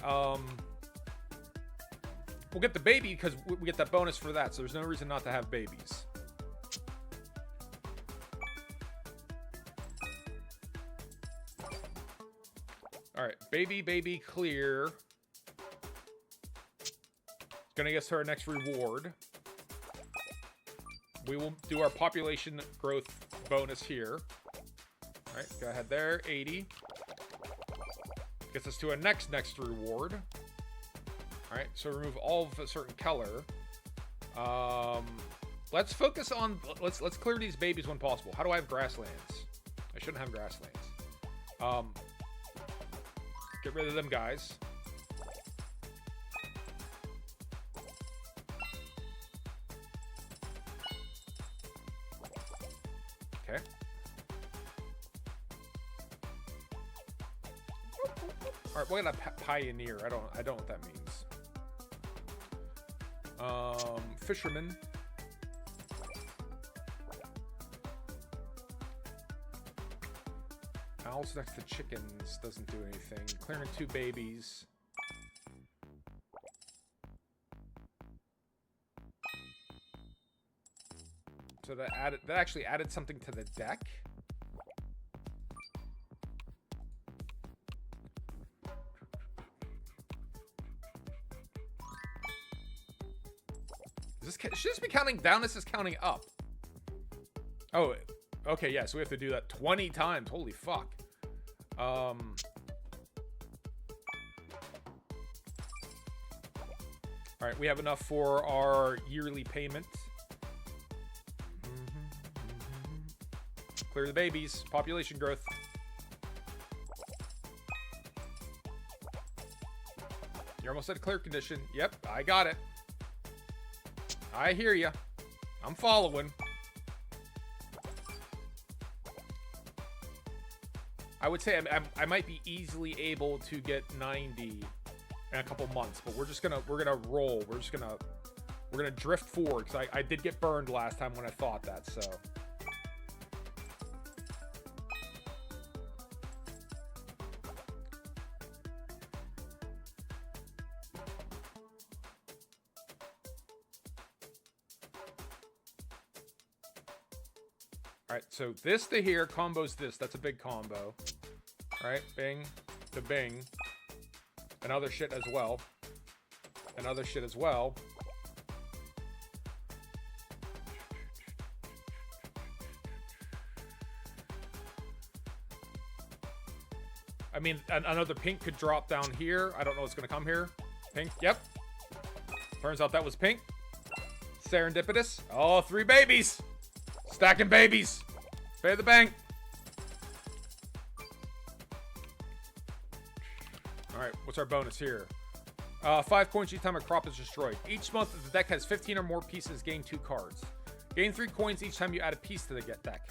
We'll get the baby because we get that bonus for that, so there's no reason not to have babies. Alright, baby, clear. Gonna get us to our next reward. We will do our population growth bonus here. Alright, go ahead there, 80. Gets us to a next reward. Alright, so remove all of a certain color. Let's focus on... Let's clear these babies when possible. How do I have grasslands? I shouldn't have grasslands. Get rid of them guys. Okay. Alright, we're gonna pioneer. I don't know what that means. Fisherman. Owls next to chickens doesn't do anything. Clearing 2 babies. So that actually added something to the deck. Should this be counting down? This is counting up. Oh, okay, yeah, so we have to do that 20 times. Holy fuck. Alright, we have enough for our yearly payment. Clear the babies. Population growth. You're almost at a clear condition. Yep, I got it. I hear you. I'm following. I would say I might be easily able to get 90 in a couple months, but we're gonna roll. We're gonna drift forward because I did get burned last time when I thought that. So. Alright, so this to here combos this. That's a big combo. Alright, bing to bing. And other shit as well. And other shit as well. I mean, another pink could drop down here. I don't know what's going to come here. Pink, yep. Turns out that was pink. Serendipitous. Oh, 3 babies. Stacking babies. Pay the bank. Alright, what's our bonus here? 5 coins each time a crop is destroyed. Each month, if the deck has 15 or more pieces, gain 2 cards. Gain 3 coins each time you add a piece to the deck.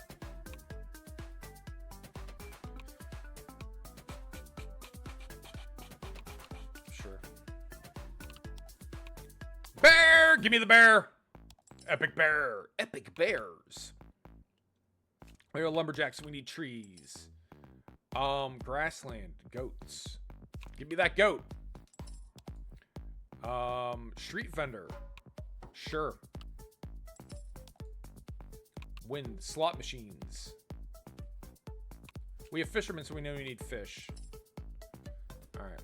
bear! Give me the bear! Epic bear! Epic bears! We are lumberjacks, we need trees. Grassland. Goats. Give me that goat. Street vendor. Sure. Wind. Slot machines. We have fishermen, so we know we need fish. Alright.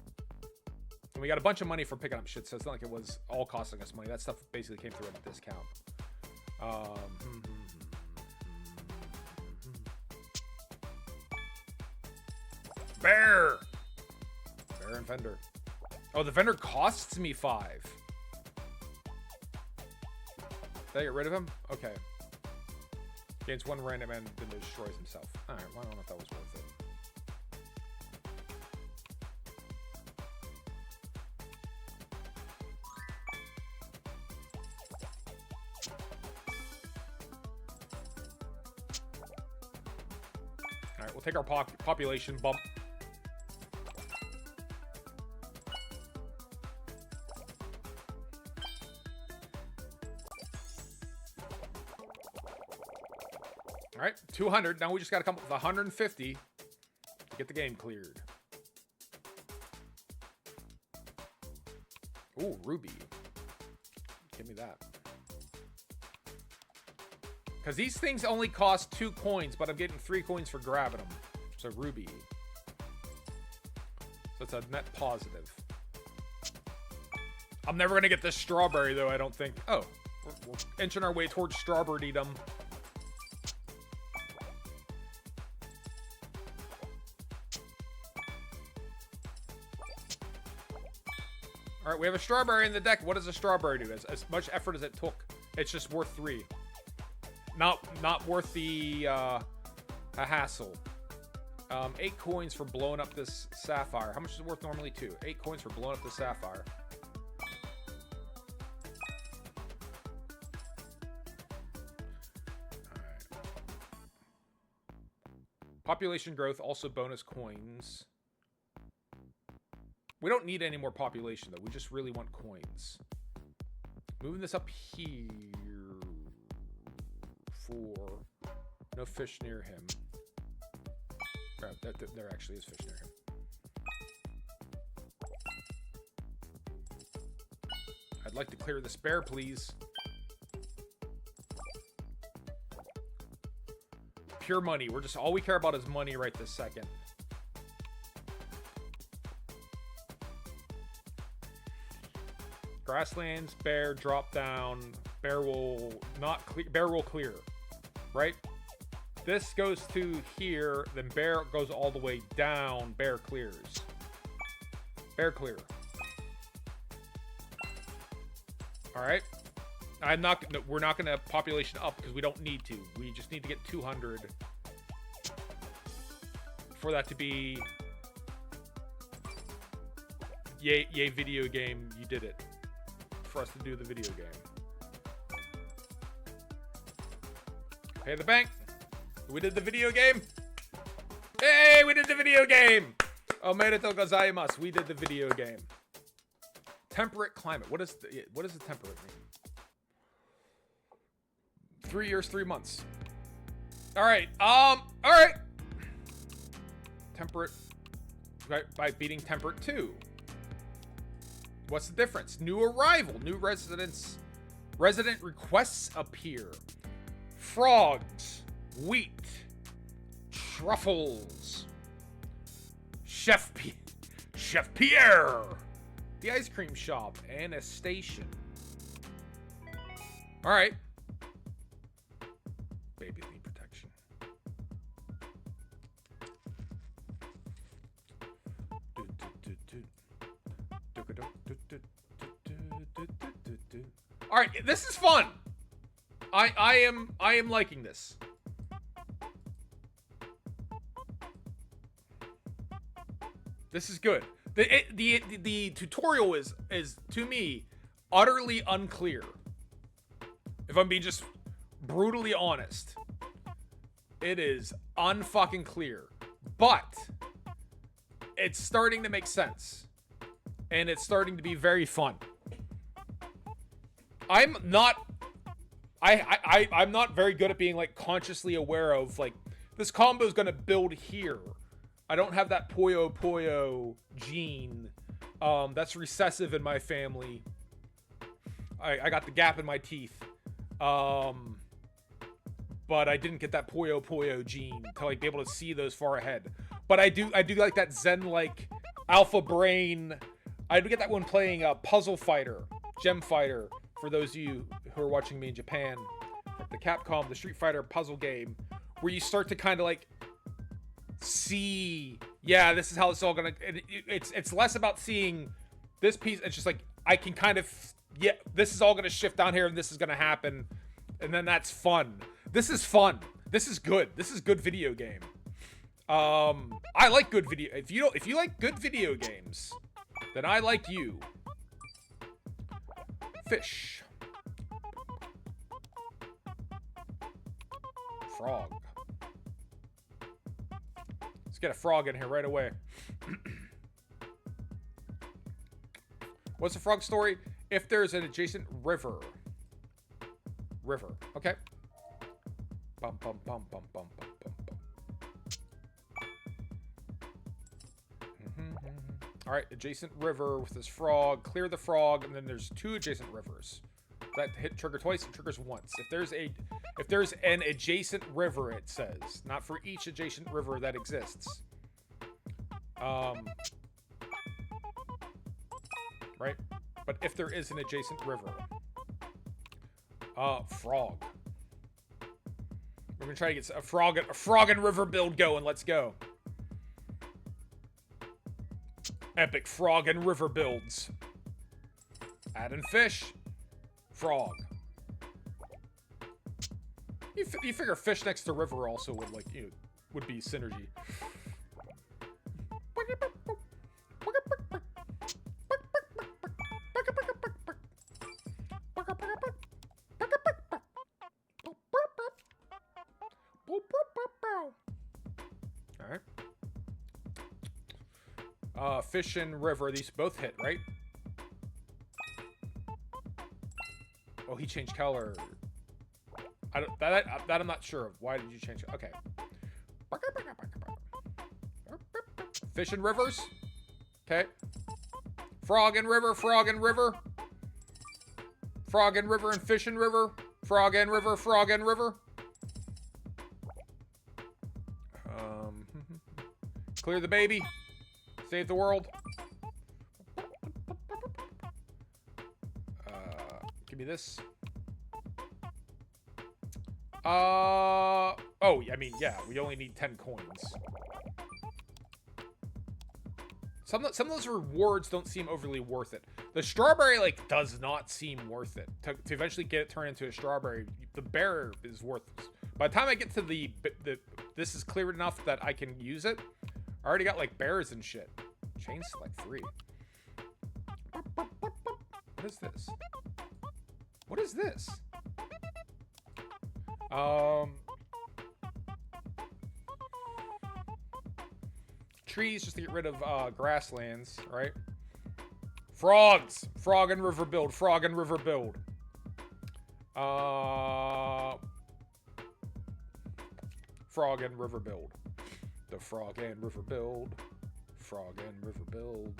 And we got a bunch of money for picking up shit, so it's not like it was all costing us money. That stuff basically came through at a discount. Bear! Bear and vendor. Oh, the vendor costs me 5. Did I get rid of him? Okay. Gains 1 random and then destroys himself. Alright, well, I don't know if that was worth it. Alright, we'll take our population bump. All right, 200. Now we just got to come up with 150 to get the game cleared. Ooh, ruby. Give me that. Because these things only cost 2 coins, but I'm getting 3 coins for grabbing them. So ruby. So it's a net positive. I'm never going to get this strawberry, though, I don't think. Oh, we're inching our way towards strawberry-dom. All right, we have a strawberry in the deck. What does a strawberry do? As much effort as it took, it's just worth 3. Not worth the a hassle. 8 coins for blowing up this sapphire. How much is it worth normally? 2. 8 coins for blowing up the sapphire. All right. Population growth, also bonus coins. We don't need any more population, though. We just really want coins. Moving this up here for no fish near him. There actually is fish near him. I'd like to clear this bear, please. Pure money. We're just all we care about is money right this second. Grasslands, bear, drop down, bear will not clear, bear will clear, right? This goes to here, then bear goes all the way down, bear clears. Bear clear. All right. We're not gonna population up because we don't need to. We just need to get 200 for that to be yay video game, you did it. For us to do the video game. Pay the bank. We did the video game. Hey, we did the video game. Omedetou gozaimasu. We did the video game. Temperate climate. What does the temperate mean? 3 years, 3 months. All right. All right. Temperate. Right, by beating temperate 2. What's the difference? New arrival. New residents. Resident requests appear. Frogs. Wheat. Truffles. Chef Pierre. The ice cream shop. And a station. Alright. Baby need protection. All right, this is fun. I am liking this. This is good. The tutorial is to me utterly unclear. If I'm being just brutally honest, it is unfucking clear. But it's starting to make sense. And it's starting to be very fun. I'm not very good at being like consciously aware of like this combo is gonna build here. I don't have that Puyo Puyo gene. That's recessive in my family. I got the gap in my teeth. But I didn't get that Puyo Puyo gene to like be able to see those far ahead. But I do like that Zen like alpha brain. I do get that when playing Puzzle Fighter, Gem Fighter. For those of you who are watching me in Japan, the Capcom, the Street Fighter puzzle game, where you start to kind of like see, yeah, this is how it's all gonna. It's less about seeing this piece. It's just like I can kind of, yeah, this is all gonna shift down here, and this is gonna happen, and then that's fun. This is fun. This is good. This is good video game. I like good video. If you like good video games, then I like you. Fish. Frog. Let's get a frog in here right away. What's the frog story? If there's an adjacent river. Okay. Bum bum bum bum bum bum bum bum. All right, adjacent river with this frog. Clear the frog, and then there's 2 adjacent rivers. That hit trigger twice, it triggers once. If there's an adjacent river, it says, not for each adjacent river that exists. Right? But if there is an adjacent river. Frog. We're gonna try to get a frog and river build going. Let's go. Epic frog and river builds. Add in fish. Frog. You figure fish next to river also would like would be synergy. All right. Fish and river. These both hit, right? Oh, he changed color. That I'm not sure of. Why did you change it? Okay. Fish and rivers. Okay. Frog and river, frog and river. Frog and river and fish and river. Frog and river, frog and river. Clear the baby. Save the world. Give me this. Oh, I mean, yeah, we only need 10 coins. Some of those rewards don't seem overly worth it. The strawberry, like, does not seem worth it. To eventually get it turned into a strawberry, the bear is worthless. By the time I get to the this is cleared enough that I can use it, I already got, like, bears and shit. Chain select 3. What is this? What is this? Trees just to get rid of grasslands, right? Frogs! Frog and river build. Frog and river build. Frog and river build. The frog and river build. Frog and river build.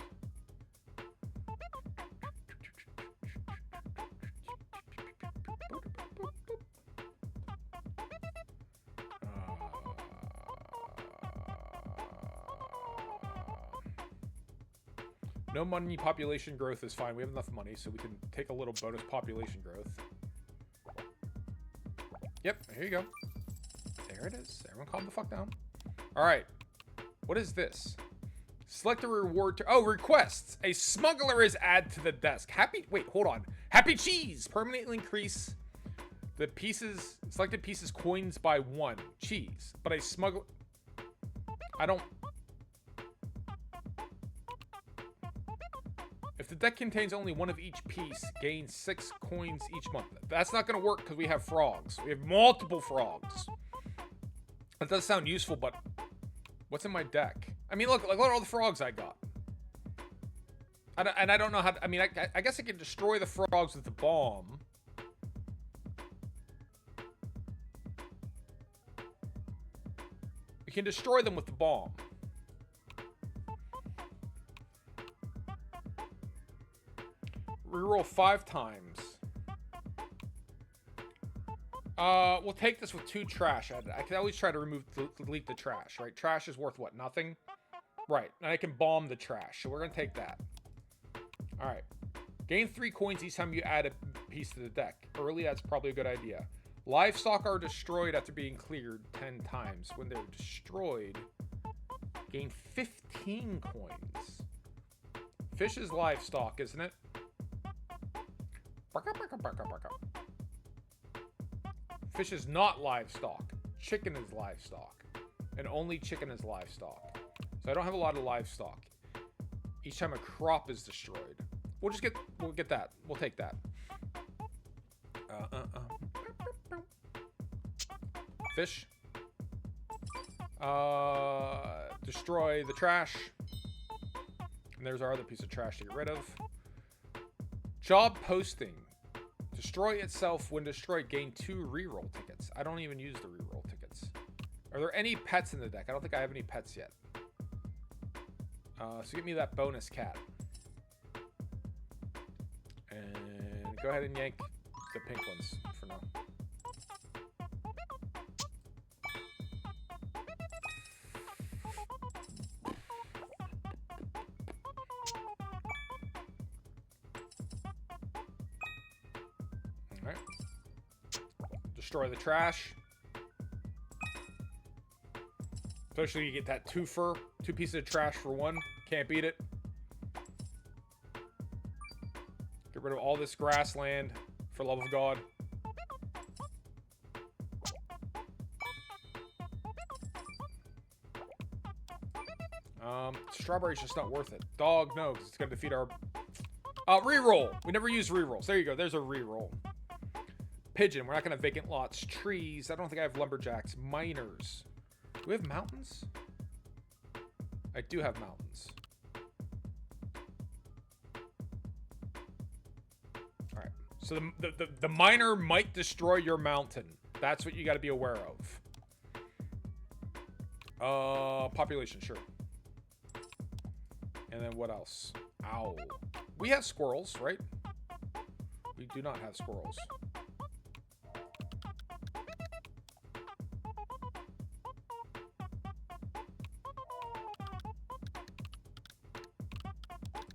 No money, population growth is fine. We have enough money, so we can take a little bonus population growth. Yep, here you go. There it is. Everyone calm the fuck down. All right. What is this? Select a reward to... Oh, requests. A smuggler is added to the desk. Wait, hold on. Happy cheese. Permanently increase the pieces... Selected pieces coins by 1. Cheese. But a smuggler... I don't... If the deck contains only 1 of each piece, gain 6 coins each month. That's not going to work because we have frogs. We have multiple frogs. That does sound useful, but what's in my deck? I mean, look at all the frogs I got. And I don't know how to, I mean, I guess I can destroy the frogs with the bomb. We can destroy them with the bomb. Reroll 5 times. We'll take this with 2 trash. I can always try to delete the trash, right? Trash is worth what? Nothing? Right. And I can bomb the trash. So we're going to take that. All right. Gain 3 coins each time you add a piece to the deck. Early, that's probably a good idea. Livestock are destroyed after being cleared 10 times. When they're destroyed, gain 15 coins. Fish is livestock, isn't it? Fish is not livestock. Chicken is livestock. And only chicken is livestock. So I don't have a lot of livestock. Each time a crop is destroyed. We'll get that. We'll take that. Fish. Destroy the trash. And there's our other piece of trash to get rid of. Job posting. Destroy itself. When destroyed, gain 2 reroll tickets. I don't even use the reroll tickets. Are there any pets in the deck? I don't think I have any pets yet. So give me that bonus cat. And go ahead and yank the pink ones for now. Alright. Destroy the trash. Especially you get that 2 pieces of trash for 1. Can't beat it. Get rid of all this grassland, for love of God. Strawberry's just not worth it. Dog, no, because it's going to defeat our... reroll! We never use rerolls. There you go. There's a reroll. Pigeon. We're not going to vacant lots. Trees. I don't think I have lumberjacks. Miners. Do we have mountains? I do have mountains. Alright. So the miner might destroy your mountain. That's what you got to be aware of. Population, sure. And then what else? Owl. We have squirrels, right? We do not have squirrels.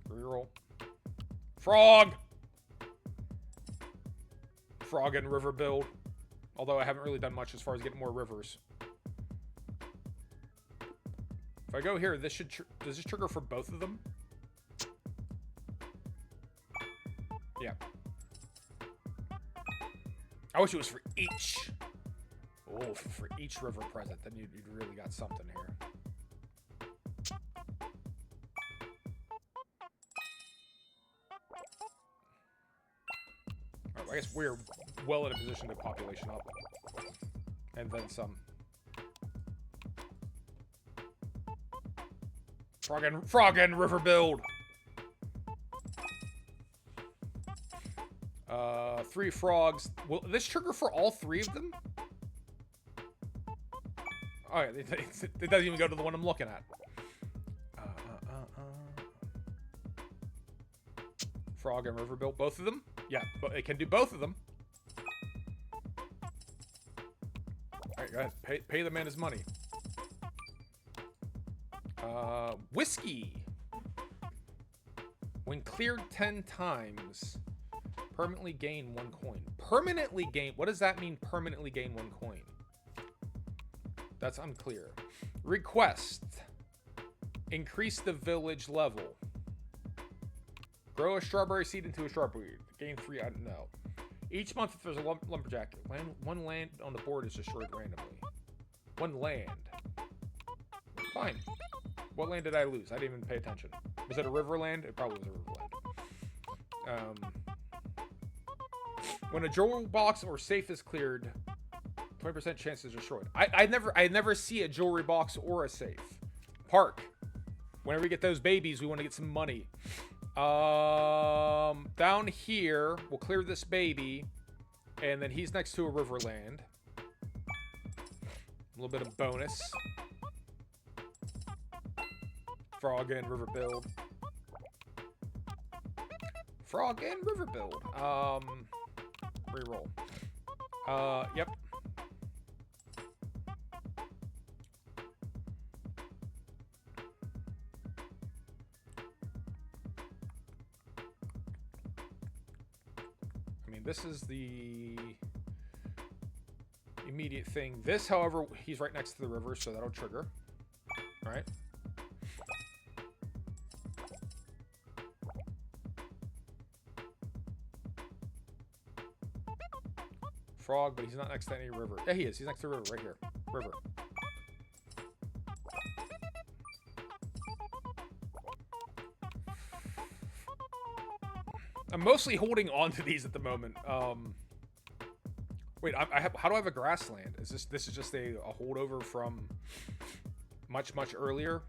Reroll. Frog! Frog and river build. Although I haven't really done much as far as getting more rivers. If I go here, this should... does this trigger for both of them? Yeah. I wish it was for each. Oh, for each river present. Then you'd really got something here. Alright, I guess we're well in a position to population up. And then some. Frog and river build. 3 frogs. Will this trigger for all 3 of them? Oh yeah, it doesn't even go to the one I'm looking at. Frog and river build, both of them? Yeah, but it can do both of them. Alright, go ahead. Pay the man his money. Whiskey. When cleared 10 times, permanently gain 1 coin. Permanently gain... What does that mean, permanently gain 1 coin? That's unclear. Request. Increase the village level. Grow a strawberry seed into a strawberry. Gain 3, I don't know. Each month, if there's a lumberjack, one land on the board is destroyed randomly. 1 land. Fine. What land did I lose? I didn't even pay attention. Was it a river land? It probably was a river land. When a jewelry box or safe is cleared, 20% chance is destroyed. I never see a jewelry box or a safe. Park. Whenever we get those babies, we want to get some money. Down here, we'll clear this baby, and then he's next to a river land. A little bit of bonus. Frog and river build. Frog and river build. Reroll. Yep. I mean, this is the immediate thing. This, however, he's right next to the river, so that'll trigger. All right. Frog, but he's not next to any river. Yeah, he is. He's next to the river, right here. River. I'm mostly holding on to these at the moment. Wait, how do I have a grassland? Is this is just a holdover from much earlier?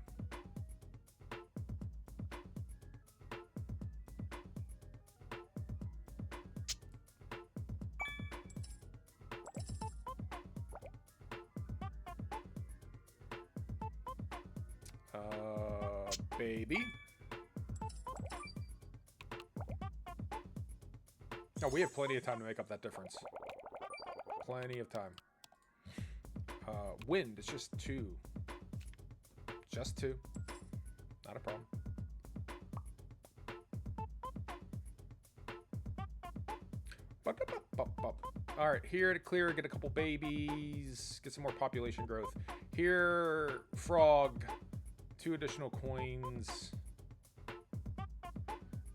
Baby. No, we have plenty of time to make up that difference. Plenty of time. Wind, it's just 2. Just 2. Not a problem. Alright, here to clear, get a couple babies, get some more population growth. Here, frog, 2 additional coins.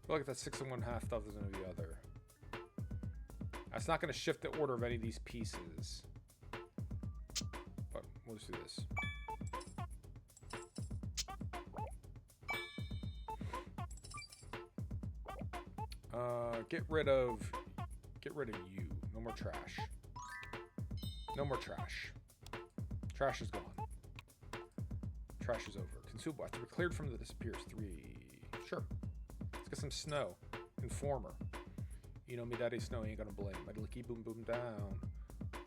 Look at that 6 and 1/2 dozen of the other. That's not going to shift the order of any of these pieces. But we'll just do this. Get rid of you. No more trash. No more trash. Trash is gone. Trash is over. Consumable. After cleared from the disappears. 3. Sure. Let's get some snow. Informer. You know me, daddy snow ain't gonna blame. My licky boom boom down.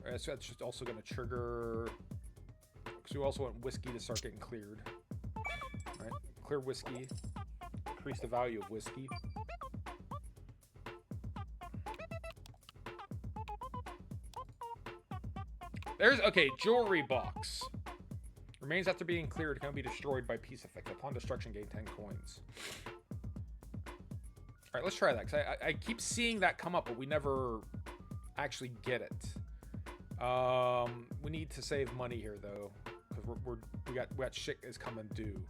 Alright, so that's just also gonna trigger. Because we also want whiskey to start getting cleared. Alright. Clear whiskey. Increase the value of whiskey. There's, okay, jewelry box. Remains after being cleared can be destroyed by peace effect. Upon destruction, gain 10 coins. Alright, let's try that, because I keep seeing that come up, but we never actually get it. We need to save money here, though, because we got shit is coming due.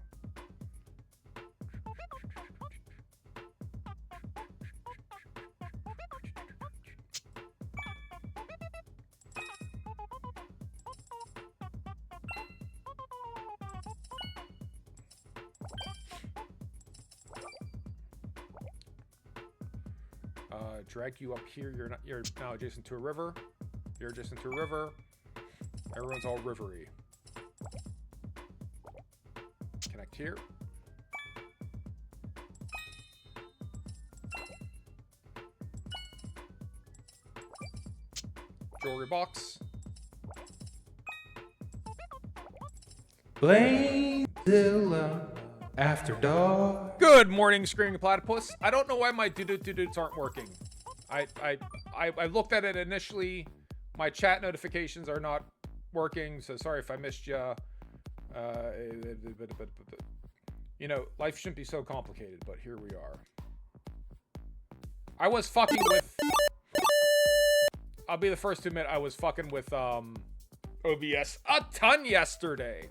Drag you up here. You're now adjacent to a river. You're adjacent to a river. Everyone's all rivery. Connect here. Jewelry box. Blainzilla after dark. Good morning, Screaming Platypus. I don't know why my doo-doo-doo-doots aren't working. I looked at it initially. My chat notifications are not working, so sorry if I missed you. You know, life shouldn't be so complicated, but here we are. I was fucking with... I'll be the first to admit I was fucking with OBS a ton yesterday.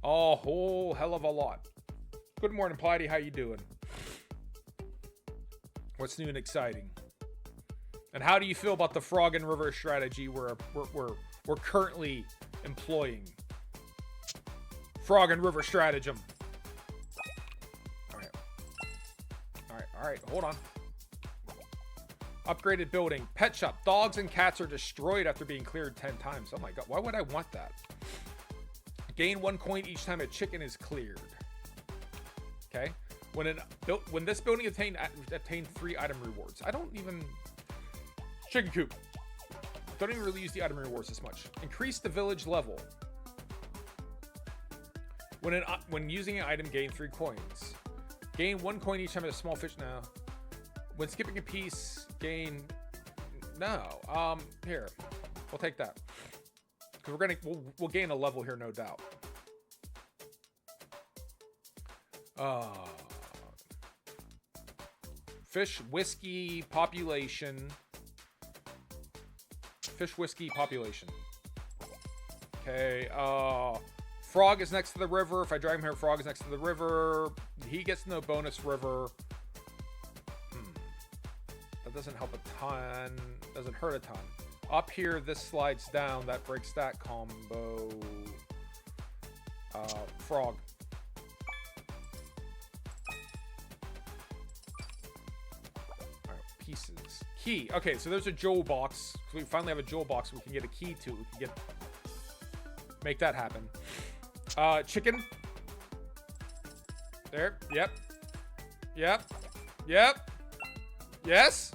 A whole hell of a lot. Good morning, Platy. How you doing? What's new and exciting? And how do you feel about the frog and river strategy we're currently employing? Frog and river stratagem. All right. Hold on. Upgraded building. Pet shop. Dogs and cats are destroyed after being cleared 10 times. Oh my god. Why would I want that? Gain 1 coin each time a chicken is cleared. Okay. When this building attained 3 item rewards. I don't even... Chicken coop. Don't even really use the item rewards as much. Increase the village level. When using an item, gain 3 coins. Gain 1 coin each time a small fish. No. When skipping a piece, gain. No. Here, we'll take that. Cause we'll gain a level here, no doubt. Fish whiskey population. Fish whiskey population. Okay. Frog is next to the river. If I drag him here, Frog is next to the river. He gets no bonus river. That doesn't help a ton. Doesn't hurt a ton. Up here, this slides down. That breaks that combo. Frog. Alright, pieces. Key. Okay, so there's a jewel box. So we finally have a jewel box we can get a key to. We can make that happen. Chicken. There. Yep. Yep. Yep. Yes.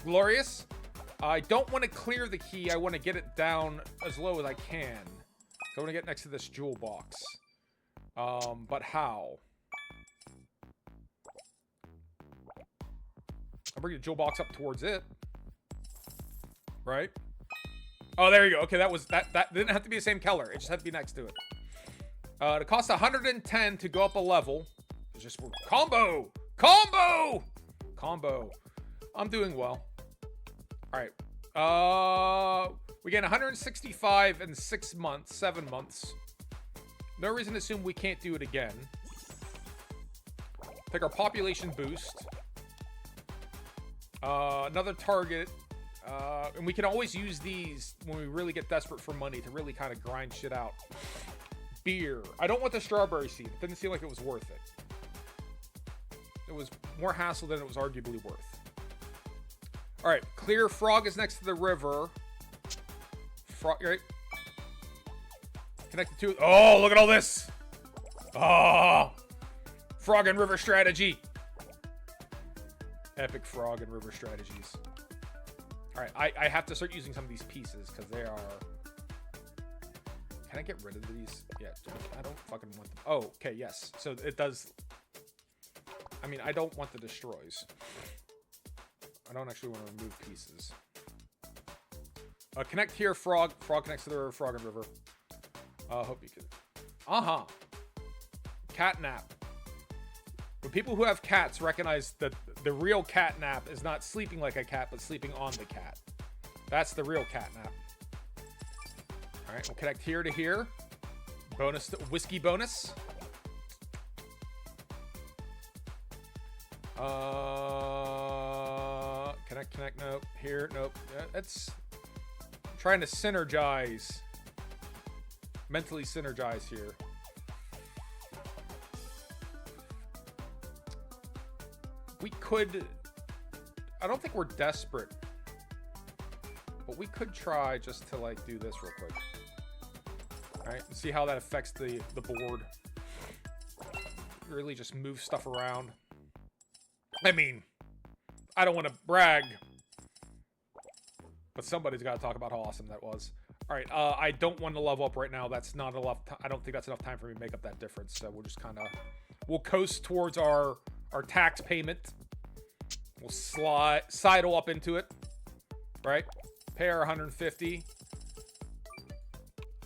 Glorious. I don't want to clear the key. I want to get it down as low as I can. So I want to get next to this jewel box. But how? I'll bring the jewel box up towards it. Right? Oh, there you go. Okay, that didn't have to be the same color. It just had to be next to it. It costs 110 to go up a level. It's just combo! Combo! Combo. I'm doing well. Alright. We get 165 in 6 months, 7 months. No reason to assume we can't do it again. Take our population boost. Another target. And we can always use these when we really get desperate for money to really kind of grind shit out. Beer. I don't want the strawberry seed. It didn't seem like it was worth it. It was more hassle than it was arguably worth. Alright, clear. Frog is next to the river. Frog, right? Connect the two. Oh, look at all this! Oh! Frog and river strategy. Epic frog and river strategies. Alright, I have to start using some of these pieces because they are... Can I get rid of these? Yeah, I don't fucking want them. Oh, okay, yes. So it does... I mean, I don't want the destroys. I don't actually want to remove pieces. Connect here, frog. Frog connects to the river, frog and river. Hope you could... Uh-huh. Cat nap. When people who have cats recognize that the real cat nap is not sleeping like a cat, but sleeping on the cat. That's the real cat nap. Alright, we'll connect here to here. Bonus, whiskey bonus. Connect, nope. Here, nope. It's trying to synergize. Mentally synergize here. We could... I don't think we're desperate. But we could try just to, like, do this real quick. Alright, and see how that affects the board. Really just move stuff around. I mean, I don't want to brag. But somebody's got to talk about how awesome that was. Alright, I don't want to level up right now. That's not enough. I don't think that's enough time for me to make up that difference. So we'll just kind of... We'll coast towards our tax payment. We'll sidle up into it. Right? Pay our 150.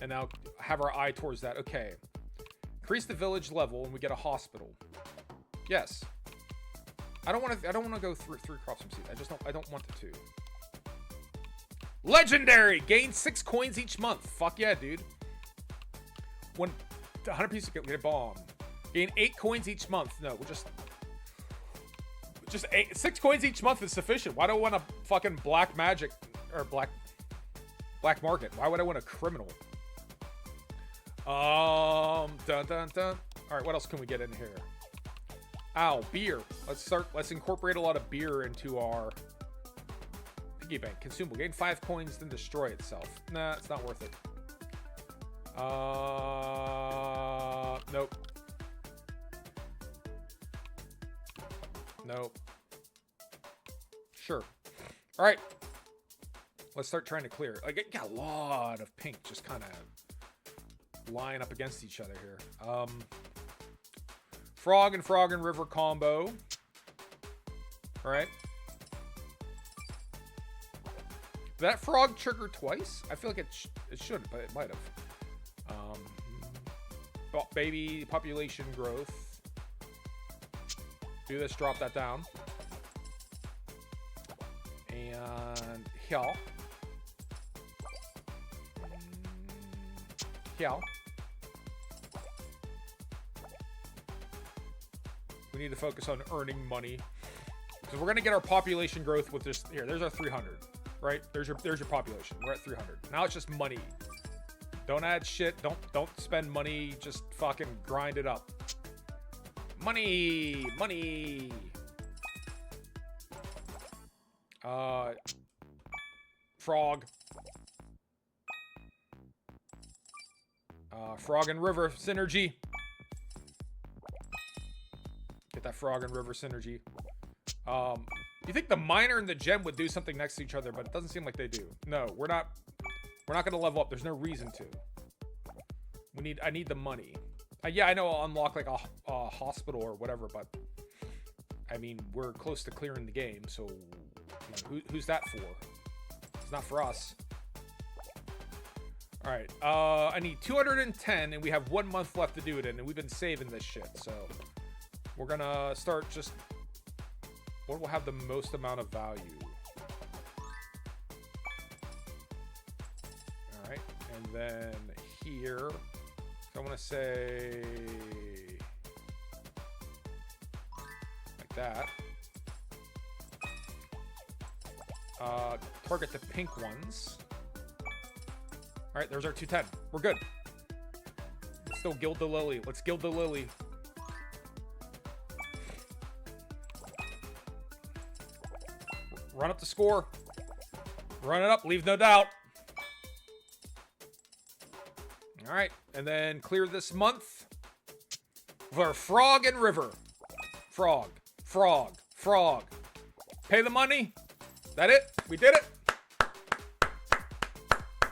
And now have our eye towards that. Okay. Increase the village level and we get a hospital. Yes. I don't want to go through 3 crops from seed. I don't want to. Legendary! Gain 6 coins each month. Fuck yeah, dude. 100 pieces get a bomb. Gain 8 coins each month. No, we'll just 6 coins each month is sufficient. Why do I want a fucking black magic or black market? Why would I want a criminal? Dun. All right, what else can we get in here? Ow, beer. Let's incorporate a lot of beer into our piggy bank. Consumable. Gain 5 coins, then destroy itself. Nah, it's not worth it. Nope. Nope. Sure. All right. Let's start trying to clear. Like, it got a lot of pink just kind of line up against each other here. Frog and River combo. All right. Did that frog trigger twice? I feel like it shouldn't, but it might have. Baby population growth. Do this, drop that down. And here. Here. We need to focus on earning money. Because we're going to get our population growth with this. Here, there's our 300. Right? There's your population. We're at 300. Now it's just money. Don't add shit. Don't spend money. Just fucking grind it up. Money. Frog. Frog and river synergy. Get that frog and river synergy. You think the miner and the gem would do something next to each other, but it doesn't seem like they do. No, we're not gonna level up. There's no reason to. I need the money. Yeah, I know I'll unlock like a hospital or whatever, but I mean, we're close to clearing the game, so you know, who's that for? It's not for us. All right, I need 210, and we have 1 month left to do it in, and we've been saving this shit, so we're gonna start just what will have the most amount of value. All right, and then here, I want to say like that. Target the pink ones. All right, there's our 210. We're good. Still gild the lily. Let's gild the lily. Run up the score. Run it up. Leave no doubt. All right, and then clear this month for frog and river. Frog. Pay the money. That it? We did it.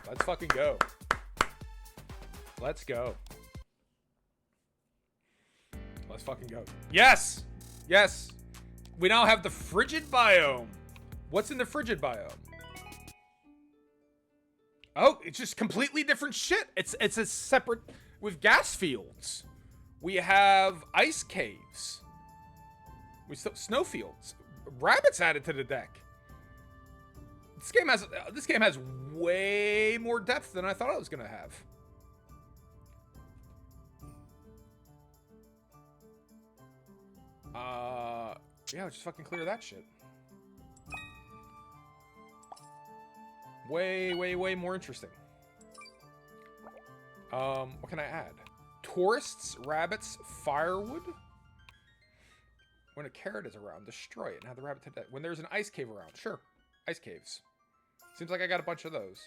Let's fucking go. Let's go. Let's fucking go. Yes. We now have the frigid biome. What's in the frigid biome? Oh, it's just completely different shit. It's a separate with gas fields. We have ice caves. We still snowfields. Rabbits added to the deck. This game has way more depth than I thought it was gonna have. Yeah, just fucking clear that shit. Way more interesting. What can I add? Tourists, rabbits, firewood. When a carrot is around, destroy it and have the rabbit take that. When there's an ice cave around, sure. Ice caves. Seems like I got a bunch of those.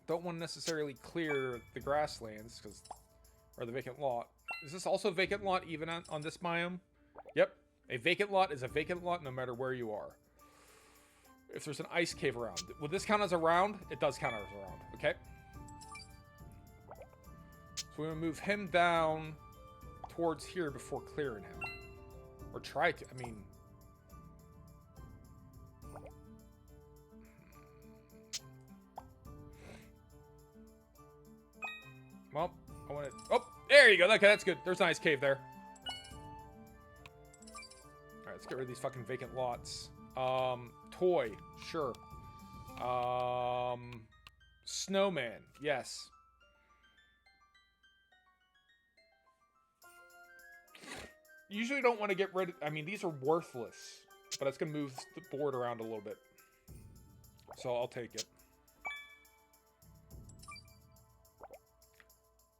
Don't want to necessarily clear the grasslands or the vacant lot. Is this also vacant lot even on this biome? Yep. A vacant lot is a vacant lot no matter where you are. If there's an ice cave around. Will this count as a round? It does count as a round. Okay. So we're going to move him down towards here before clearing him. Or try to. I mean... Well, I want to... Oh, there you go. Okay, that's good. There's a nice cave there. Alright, let's get rid of these fucking vacant lots. Toy. Sure. Snowman. Yes. Usually don't want to get rid of... I mean, these are worthless. But it's going to move the board around a little bit. So I'll take it.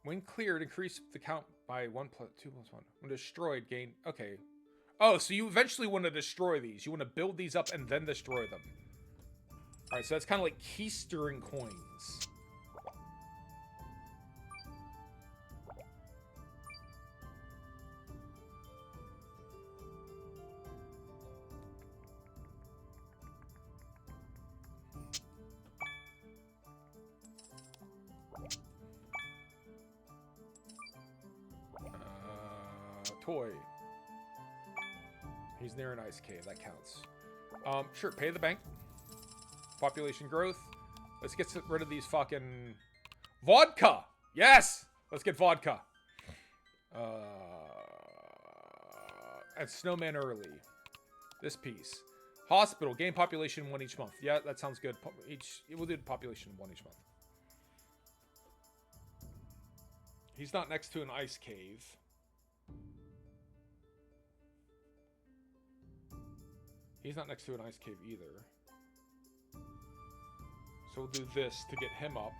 When cleared, increase the count by 1 plus 2 plus 1. When destroyed, gain... Okay. Oh, so you eventually want to destroy these. You want to build these up and then destroy them. Alright, so that's kind of like keystering coins. toy. He's near an ice cave. That counts. Sure. Pay the bank. Population growth. Let's get rid of these fucking... Vodka! Yes! Let's get vodka. And snowman early. This piece. Hospital. Gain population 1 each month. Yeah, that sounds good. We'll do population 1 each month. He's not next to an ice cave. He's not next to an ice cave either. So we'll do this to get him up.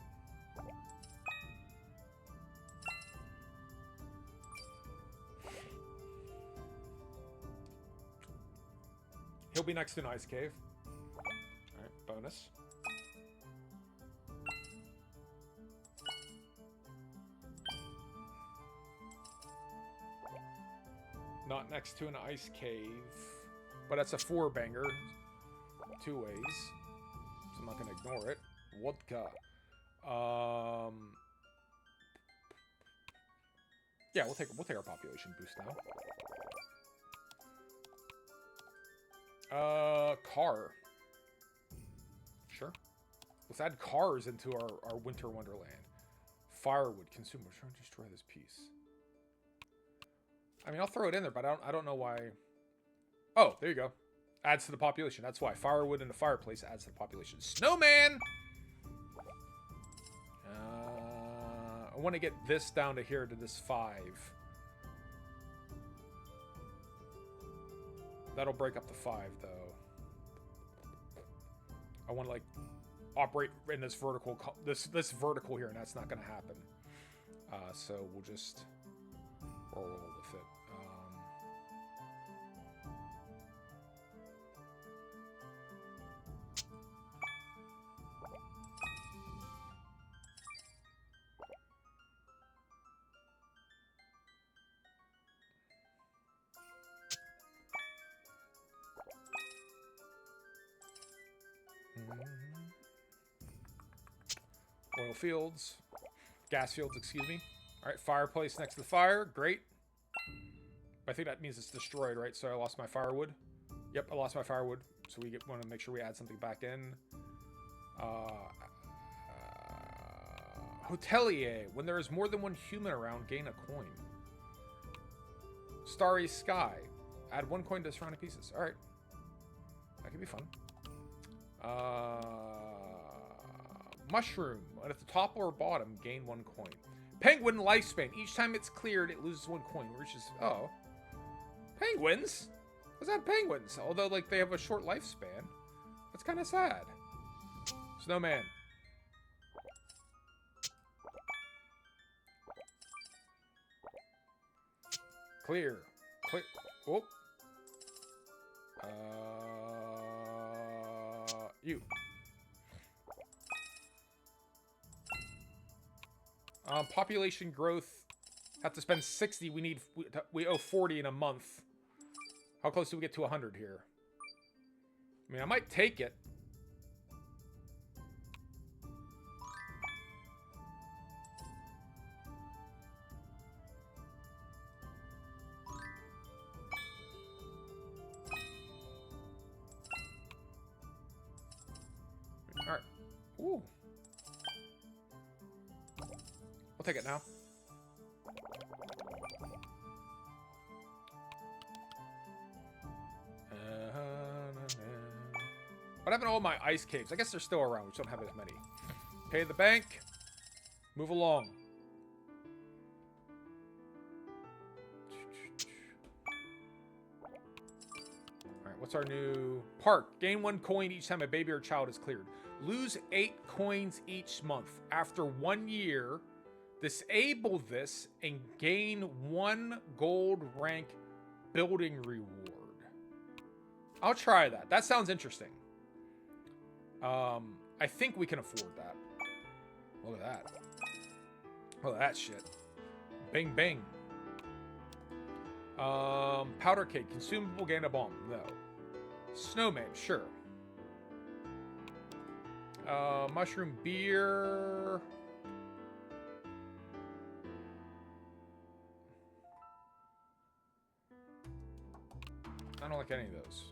He'll be next to an ice cave. Alright, bonus. Not next to an ice cave. But that's a 4-banger. 2 ways. So I'm not going to ignore it. Vodka. Yeah, we'll take our population boost now. Car. Sure. Let's add cars into our winter wonderland. Firewood. Consume. We're trying to destroy this piece. I mean, I'll throw it in there, but I don't know why. Oh, there you go. Adds to the population. That's why. Firewood in the fireplace adds to the population. Snowman! I want to get this down to here to this 5. That'll break up the 5, though. I want to, like, operate in this vertical, this vertical here, and that's not going to happen. So we'll just roll with it. Oil fields. Gas fields, excuse me. Alright, fireplace next to the fire. Great. I think that means it's destroyed, right? So I lost my firewood. Yep, I lost my firewood. So we want to make sure we add something back in. Hotelier. When there is more than one human around, gain a coin. Starry sky. Add 1 coin to surrounding pieces. Alright. That could be fun. Mushroom. At the top or bottom, gain 1 coin. Penguin lifespan. Each time it's cleared, it loses 1 coin, which is... Oh. Penguins? What's that penguins? Although, like, they have a short lifespan. That's kind of sad. Snowman. Clear. Clear. Oh. You. Population growth. Have to spend 60. We owe 40 in a month. How close do we get to 100 here? I mean, I might take it. All right. Ooh. We'll take it now. What happened to all my ice caves? I guess they're still around. We just don't have as many. Pay the bank. Move along. Alright, what's our new park? Gain 1 coin each time a baby or child is cleared. Lose 8 coins each month. After 1 year, disable this and gain 1 gold rank building reward. I'll try that. That sounds interesting. I think we can afford that. Look at that. Look at that shit. Bing, bing. Powder cake. Consumable, gain a bomb. No. Snowman. Sure. Mushroom beer. like any of those.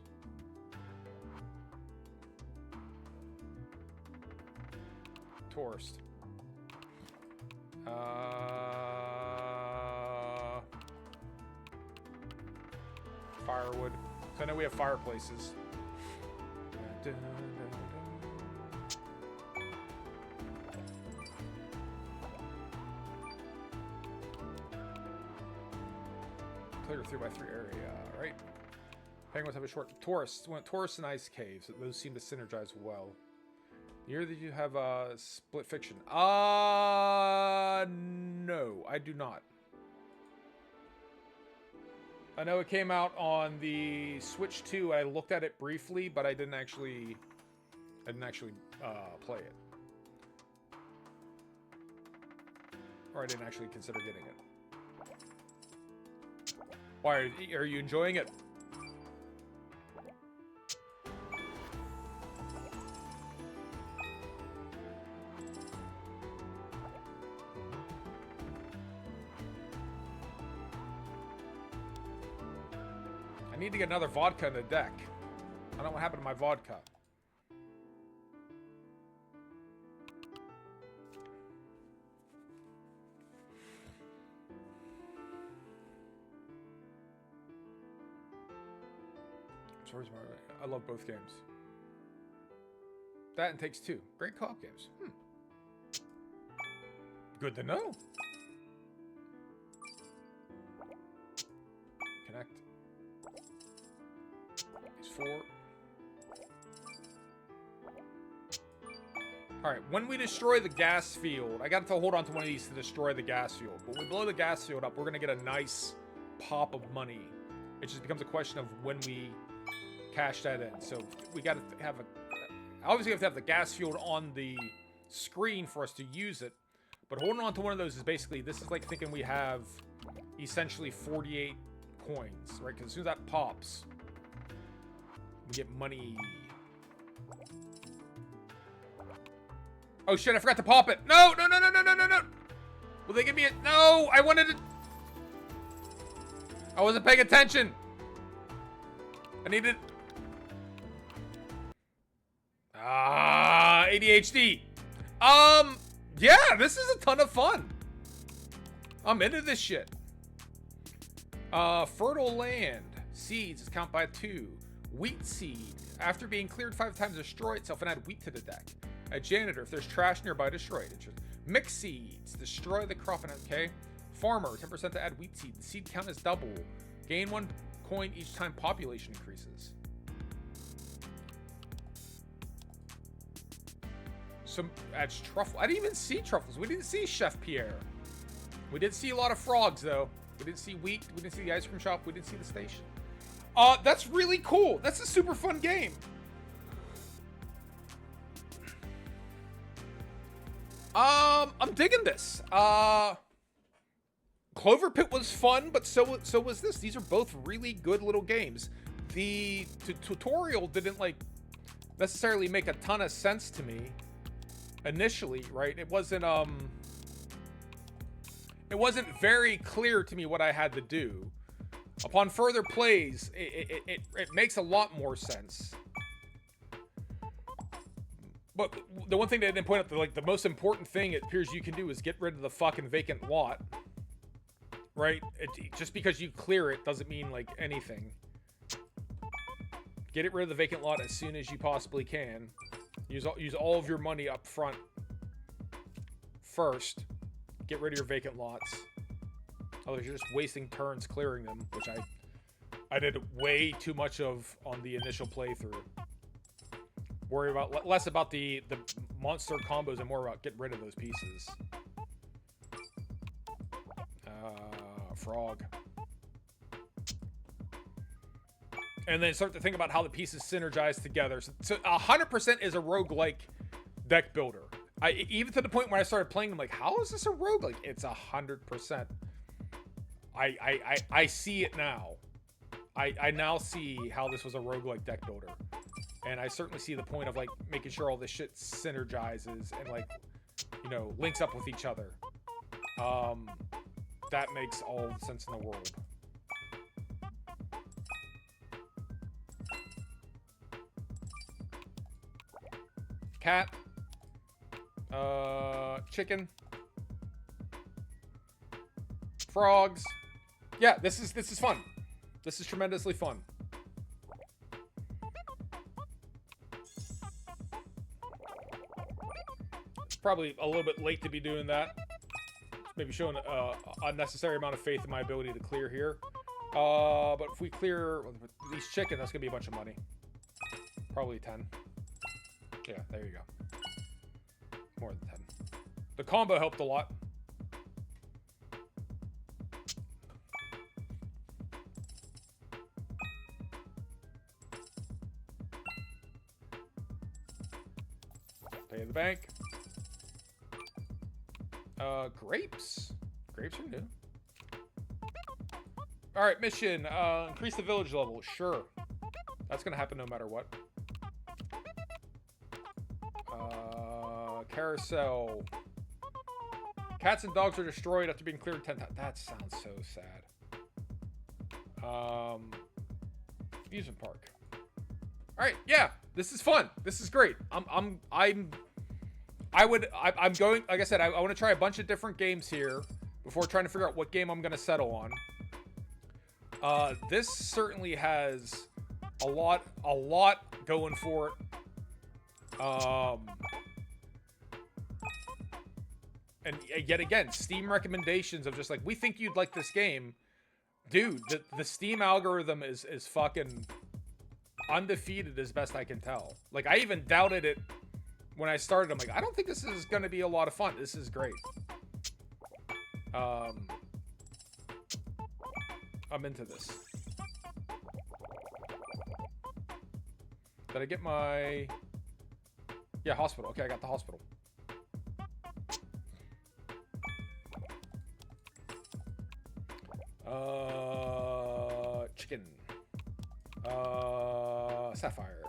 Tourist. Firewood. So I know we have fireplaces. Clear 3x3 area, right? Penguins have a short. Tourists. Tourists and ice caves. Those seem to synergize well. The year that you have split fiction. No, I do not. I know it came out on the Switch 2. I looked at it briefly, but I didn't actually play it. Or I didn't actually consider getting it. Why are you enjoying it? I need to get another vodka in the deck. I don't know what happened to my vodka. I love both games. That and Takes Two. Great co-op games. Good to know. Connect. These 4. Alright, when we destroy the gas field, I got to hold on to one of these to destroy the gas field. But when we blow the gas field up, we're going to get a nice pop of money. It just becomes a question of when we cash that in. So we got to have obviously we have to have the gas field on the screen for us to use it. But holding on to one of those is basically, this is like thinking we have essentially 48 coins, right? Because as soon as that pops, we get money. Oh shit, I forgot to pop it. No, no, no, no, no, no, no, no. Will they give me it? No, I wanted it. I wasn't paying attention. I needed... ADHD. Yeah, this is a ton of fun. I'm into this shit. Fertile land. Seeds is count by 2. Wheat seed. After being cleared 5 times, destroy itself and add wheat to the deck. A janitor. If there's trash nearby, destroy it. Mixed seeds. Destroy the crop and okay. Farmer. 10% to add wheat seed. The seed count is double. Gain 1 coin each time population increases. Some adds truffle. I didn't even see truffles. We didn't see Chef Pierre. We did see a lot of frogs though. We didn't see wheat. We didn't see the ice cream shop. We didn't see the station. That's really cool. That's a super fun game. I'm digging this. Clover Pit was fun, but so was this. These are both really good little games. The tutorial didn't like necessarily make a ton of sense to me initially, right? It wasn't very clear to me what I had to do. Upon further plays, it makes a lot more sense. But the one thing they didn't point out, like the most important thing it appears you can do is get rid of the fucking vacant lot. Right? Just because you clear it doesn't mean like anything. Get rid of the vacant lot as soon as you possibly can. Use all of your money up front first. Get rid of your vacant lots. Otherwise, you're just wasting turns clearing them, which I did way too much of on the initial playthrough. Worry about less about the monster combos and more about getting rid of those pieces. Frog. And then start to think about how the pieces synergize together. So 100% is a roguelike deck builder. Even to the point where I started playing, I'm like, how is this a roguelike? It's 100%. I see it now. I now see how this was a roguelike deck builder. And I certainly see the point of like making sure all this shit synergizes and like, you know, links up with each other. That makes all the sense in the world. cat. Chicken. Frogs. Yeah, this is fun. This is tremendously fun. It's probably a little bit late to be doing that. Maybe showing an unnecessary amount of faith in my ability to clear here. But if we clear these chicken, that's gonna be a bunch of money. Probably 10. Yeah, there you go. More than 10. The combo helped a lot. Pay the bank. Grapes. Grapes are new. Alright, mission. Increase the village level. Sure. That's gonna happen no matter what. Carousel. Cats and dogs are destroyed after being cleared 10 times. That sounds so sad. Amusement park. Alright, yeah. This is fun. This is great. I'm going, like I said, I want to try a bunch of different games here before trying to figure out what game I'm going to settle on. This certainly has a lot going for it. And yet again, Steam recommendations of just like, we think you'd like this game. Dude, the Steam algorithm is fucking undefeated as best I can tell. Like, I even doubted it when I started. I'm like, I don't think this is going to be a lot of fun. This is great. I'm into this. Did I get my... Yeah, hospital. Okay, I got the hospital. Chicken. Sapphire.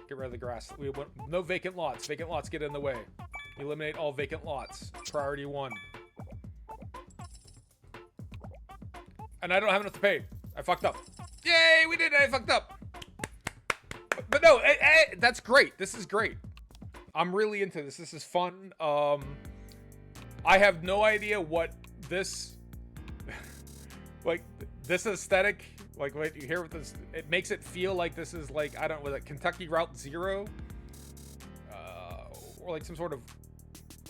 Get rid of the grass. We want no vacant lots. Vacant lots get in the way. Eliminate all vacant lots. Priority 1. And I don't have enough to pay. I fucked up. Yay, we did it. I fucked up. But no, that's great. This is great. I'm really into this. This is fun. I have no idea what this... like, this aesthetic... Like, what you hear with this... It makes it feel like this is like, I don't know, like Kentucky Route Zero? Or like some sort of...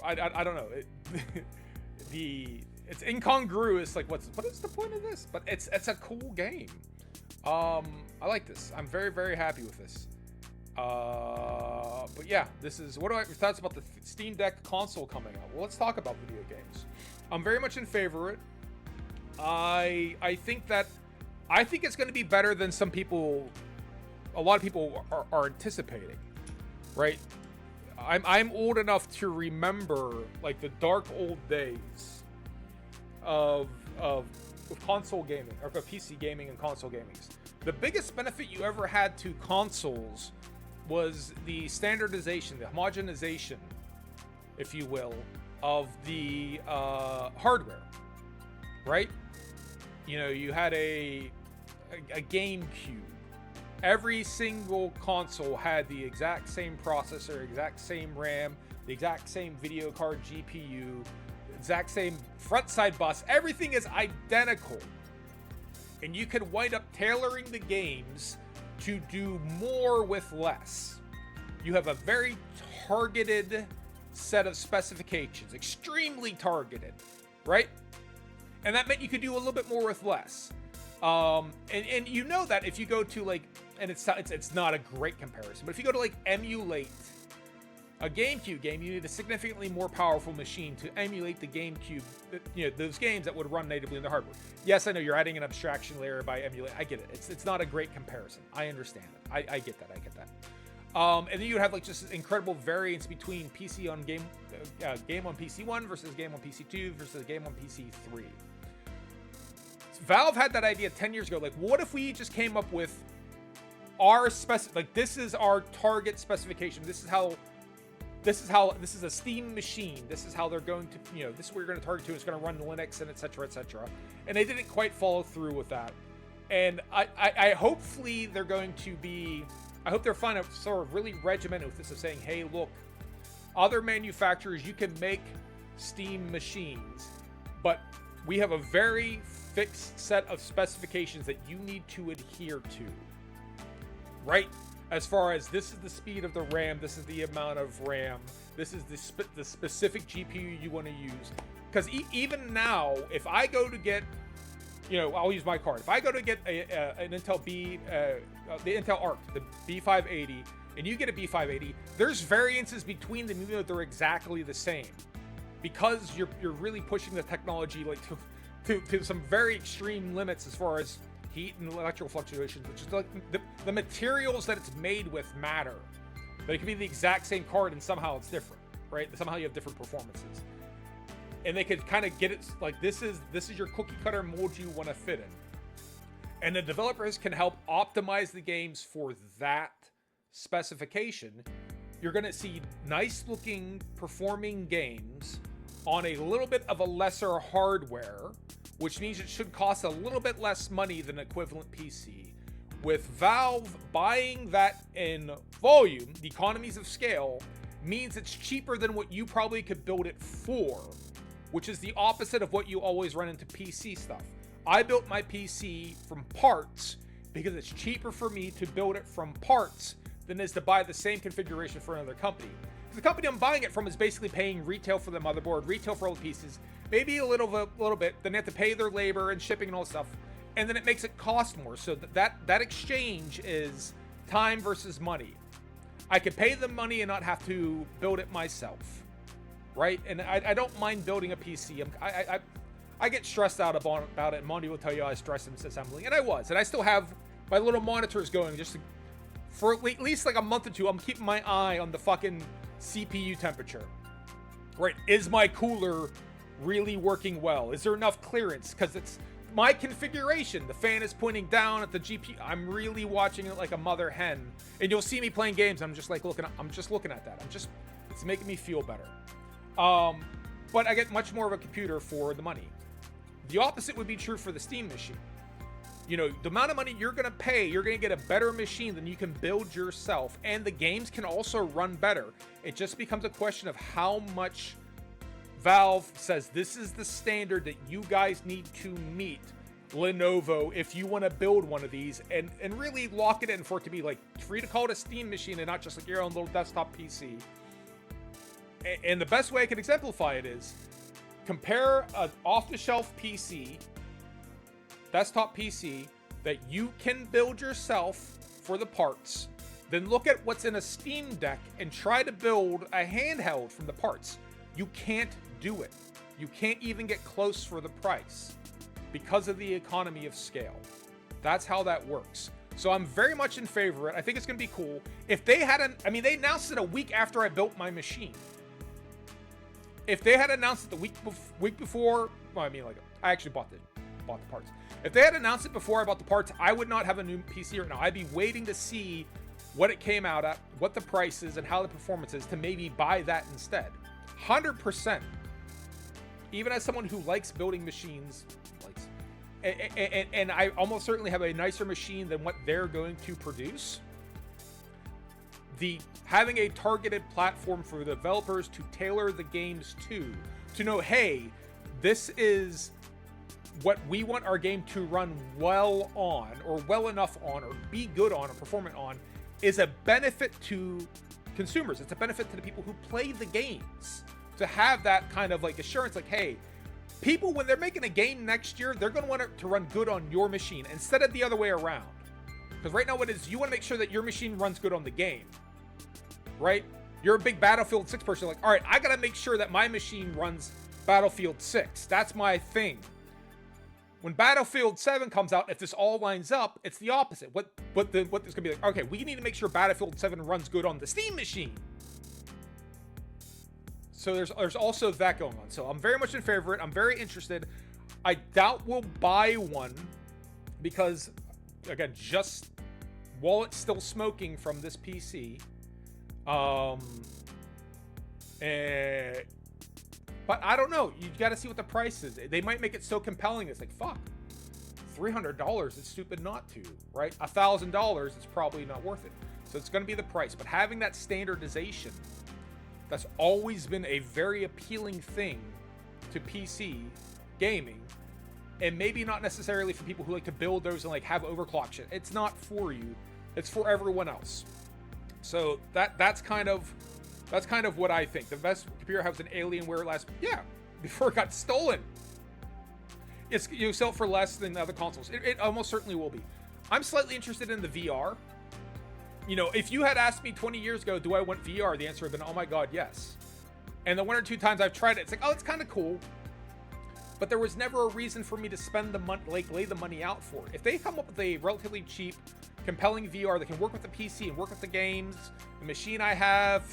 I don't know. It's incongruous. Like, what is the point of this? But it's a cool game. I like this. I'm very, very happy with this. But yeah, this is... What are your thoughts about the Steam Deck console coming out? Well, let's talk about video games. I'm very much in favor of it. I think it's going to be better than a lot of people are anticipating, right? I'm old enough to remember like the dark old days of console gaming, or of PC gaming and console gaming. The biggest benefit you ever had to consoles was the standardization, the homogenization, if you will, of the hardware, right? You know, you had a GameCube. Every single console had the exact same processor, exact same RAM, the exact same video card GPU, exact same front side bus. Everything is identical. And you could wind up tailoring the games to do more with less. You have a very targeted set of specifications, extremely targeted, right? And that meant you could do a little bit more with less. And you know that if you go to like, and it's not a great comparison, but if you go to like emulate a GameCube game, you need a significantly more powerful machine to emulate the GameCube, you know, those games that would run natively in the hardware. Yes, I know you're adding an abstraction layer by emulate. I get it. It's not a great comparison. I understand it. I get that. And then you would have like just incredible variance between PC on game on PC 1 versus game on PC 2 versus game on PC 3. Valve had that idea 10 years ago. Like, what if we just came up with our this is our target specification. This is a Steam machine. This is how they're going to, you know, this is where you're going to target to. It's going to run Linux and etc. etc. And they didn't quite follow through with that. And I hopefully they're going to be I hope they're fine of sort of really regimented with this of saying, hey, look, other manufacturers, you can make Steam machines, but we have a very fixed set of specifications that you need to adhere to, right? As far as this is the speed of the RAM, this is the amount of RAM, this is the specific GPU you want to use. Because even now, if I go to get, I'll use my card. If I go to get an Intel the Intel Arc, the B580, and you get a B580, there's variances between them, even though they're exactly the same, because you're really pushing the technology like to some very extreme limits as far as heat and electrical fluctuations, which is like the materials that it's made with matter. But it can be the exact same card and somehow it's different, right? Somehow you have different performances. And they could kind of get it like this is your cookie cutter mold you want to fit in. And the developers can help optimize the games for that specification. You're going to see nice looking performing games on a little bit of a lesser hardware, which means it should cost a little bit less money than an equivalent PC. With Valve buying that in volume, the economies of scale means it's cheaper than what you probably could build it for, which is the opposite of what you always run into PC stuff. I built my PC from parts because it's cheaper for me to build it from parts than it is to buy the same configuration for another company. The company I'm buying it from is basically paying retail for the motherboard, retail for all the pieces, maybe a little bit, then they have to pay their labor and shipping and all that stuff, and then it makes it cost more. So that exchange is time versus money. I could pay the money and not have to build it myself, right? And I don't mind building a PC. I get stressed out about it, and Monty will tell you I stress in assembling, and I was, and I still have my little monitors going just for at least like a month or two. I'm keeping my eye on the fucking CPU temperature, right? Is my cooler really working well? Is there enough clearance? Because it's my configuration. The fan is pointing down at the GPU. I'm really watching it like a mother hen, and you'll see me playing games. I'm just looking at that. It's making me feel better. But I get much more of a computer for the money. The opposite would be true for the Steam machine. The amount of money you're going to pay, you're going to get a better machine than you can build yourself. And the games can also run better. It just becomes a question of how much Valve says this is the standard that you guys need to meet, Lenovo, if you want to build one of these and really lock it in for it to be like free to call it a Steam machine and not just like your own little desktop PC. And the best way I can exemplify it is compare an off-the-shelf PC, desktop PC, that you can build yourself for the parts, then look at what's in a Steam Deck and try to build a handheld from the parts. You can't do it. You can't even get close for the price because of the economy of scale. That's how that works. So I'm very much in favor of it. I think it's going to be cool. If they hadn't, they announced it a week after I built my machine. If they had announced it the week before, I actually bought the parts. If they had announced it before I bought the parts, I would not have a new PC right now. I'd be waiting to see what it came out at, what the price is, and how the performance is to maybe buy that instead. 100%. Even as someone who likes building machines, and I almost certainly have a nicer machine than what they're going to produce. Having a targeted platform for the developers to tailor the games to know, hey, this is what we want our game to run well on, or well enough on, or be good on, or performant on, is a benefit to consumers. It's a benefit to the people who play the games to have that kind of like assurance, like, hey, people, when they're making a game next year, they're going to want it to run good on your machine instead of the other way around. Because right now what it is, you want to make sure that your machine runs good on the game, right? You're a big Battlefield 6 person, like, all right, I got to make sure that my machine runs Battlefield 6. That's my thing. When Battlefield 7 comes out, if this all lines up, it's the opposite. What there's going to be like, okay, we need to make sure Battlefield 7 runs good on the Steam machine. So there's also that going on. So I'm very much in favor of it. I'm very interested. I doubt we'll buy one because, again, just while it's still smoking from this PC, but I don't know. You got to see what the price is. They might make it so compelling. It's like, fuck, $300. It's stupid not to, right? $1,000. It's probably not worth it. So it's going to be the price. But having that standardization, that's always been a very appealing thing to PC gaming. And maybe not necessarily for people who like to build those and like have overclock shit. It's not for you. It's for everyone else. So that's kind of what I think. The best computer has an Alienware last, before it got stolen. It's, you sell it for less than other consoles. It almost certainly will be. I'm slightly interested in the VR. You know, if you had asked me 20 years ago, do I want VR? The answer would have been, oh my God, yes. And the one or two times I've tried it, it's like, oh, it's kind of cool. But there was never a reason for me to spend the money, like lay the money out for it. If they come up with a relatively cheap, compelling VR that can work with the PC and work with the games, the machine I have,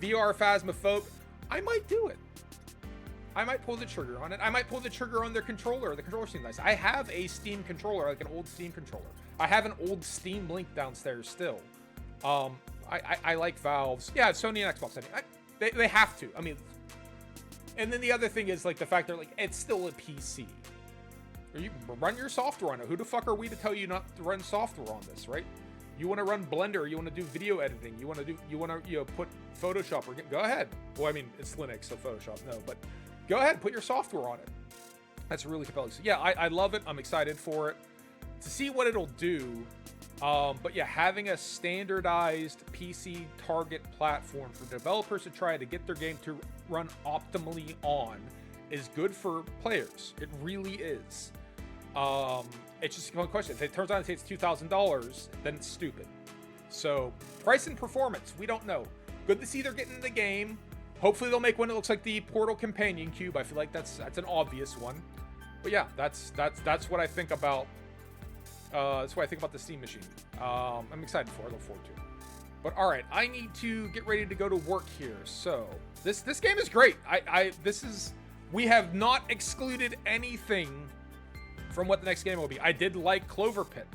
VR Phasmophobe, I might do it. I might pull the trigger on it. I might pull the trigger on their controller. The controller seems nice. I have a Steam controller, like an old Steam controller. I have an old Steam Link downstairs still. I like Valve's. Yeah, Sony and Xbox. They have to. I mean, and then the other thing is like the fact that like it's still a PC. You run your software on it. Who the fuck are we to tell you not to run software on this, right? You want to run Blender, you want to do video editing, you want to put Photoshop, or go ahead. Well, I mean, it's Linux, so Photoshop, no, but go ahead, put your software on it. That's really compelling. So yeah, I love it. I'm excited for it to see what it'll do. But yeah, having a standardized PC target platform for developers to try to get their game to run optimally on is good for players. It really is. It's just one question. If it turns out it's $2,000, then it's stupid. So price and performance, we don't know. Good to see they're getting the game. Hopefully they'll make one that looks like the Portal Companion Cube. I feel like that's an obvious one. But yeah, that's what I think about. That's what I think about the Steam machine. I'm excited for it. I look forward to it. But all right, I need to get ready to go to work here. So this game is great. We have not excluded anything from what the next game will be. I did like Clover Pit.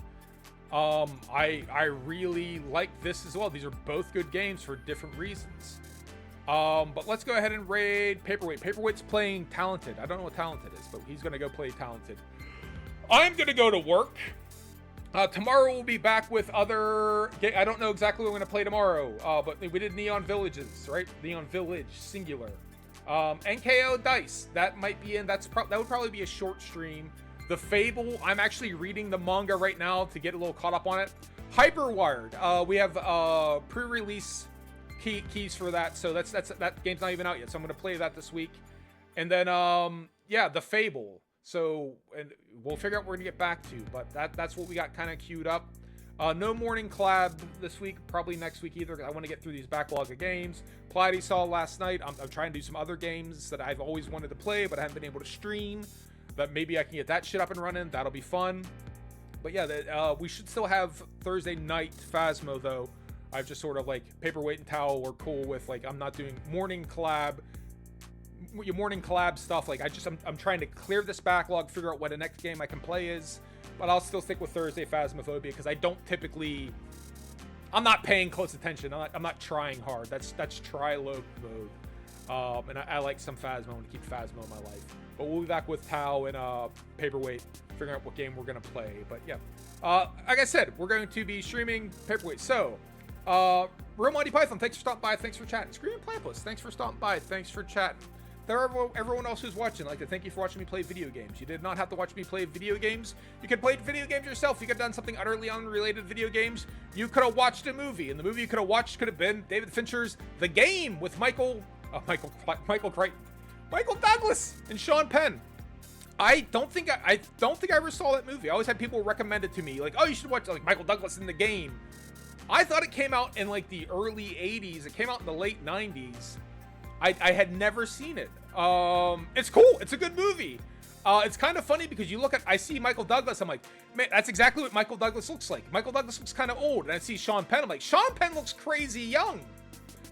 I really like this as well. These are both good games for different reasons. But let's go ahead and raid Paperweight. Paperweight's playing Talented. I don't know what Talented is, but he's gonna go play Talented. I'm gonna go to work. Tomorrow we'll be back with other I don't know exactly what we're gonna play tomorrow. But we did Neon Villages, right? Neon Village, singular. NKO Dice, that might be in. That would probably be a short stream. The Fable, I'm actually reading the manga right now to get a little caught up on it. Hyperwired, we have pre-release keys for that, so that game's not even out yet, so I'm gonna play that this week. And then yeah, The Fable. So, and we'll figure out what we're gonna get back to, but that's what we got kind of queued up. No morning collab this week, probably next week either, because I want to get through these backlog of games. Plady saw last night. I'm trying to do some other games that I've always wanted to play, but I haven't been able to stream. But maybe I can get that shit up and running. That'll be fun. But yeah, we should still have Thursday night Phasmo, though. I've just sort of like Paperweight and Towel were cool with, like, I'm not doing morning collab stuff. Like, I'm trying to clear this backlog, figure out what the next game I can play is. But I'll still stick with Thursday Phasmophobia because I don't typically. I'm not paying close attention. I'm not trying hard. That's try low mode. And I like some Phasmo and keep Phasmo in my life. But we'll be back with Tao and Paperweight, figuring out what game we're gonna play. But yeah, like I said, we're going to be streaming Paperweight. So, Real Monty Python, thanks for stopping by. Thanks for chatting. Screaming Platypus, thanks for stopping by. Thanks for chatting. Everyone else who's watching, I'd like to thank you for watching me play video games. You did not have to watch me play video games. You could play video games yourself. You could have done something utterly unrelated to video games. You could have watched a movie, and the movie you could have watched could have been David Fincher's The Game with Michael Crichton, Michael Douglas, and Sean Penn. I don't think I ever saw that movie. I always had people recommend it to me, like, oh, you should watch like Michael Douglas in The Game. I thought it came out in like the early 80s. It came out in the late 90s. I had never seen it. It's cool. It's a good movie. It's kind of funny because I see Michael Douglas. I'm like, man, that's exactly what Michael Douglas looks like. Michael Douglas looks kind of old. And I see Sean Penn. I'm like, Sean Penn looks crazy young.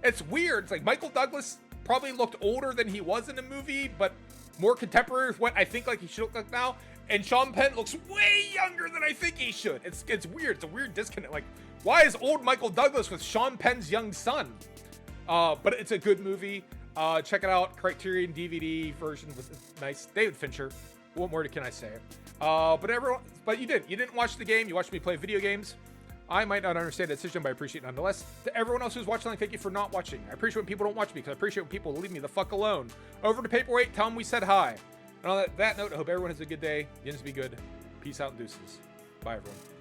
It's weird. It's like Michael Douglas probably looked older than he was in the movie, but more contemporary with what I think like he should look like now. And Sean Penn looks way younger than I think he should. It's weird. It's a weird disconnect. Like, why is old Michael Douglas with Sean Penn's young son? But it's a good movie. Check it out. Criterion DVD version was nice. David Fincher. What more can I say? But you didn't watch the game. You watched me play video games. I might not understand the decision, but I appreciate it nonetheless. To everyone else who's watching, thank you for not watching. I appreciate when people don't watch me, because I appreciate when people leave me the fuck alone. Over to Paperweight, tell them we said hi. And on that note, I hope everyone has a good day. Yins be good. Peace out and deuces. Bye, everyone.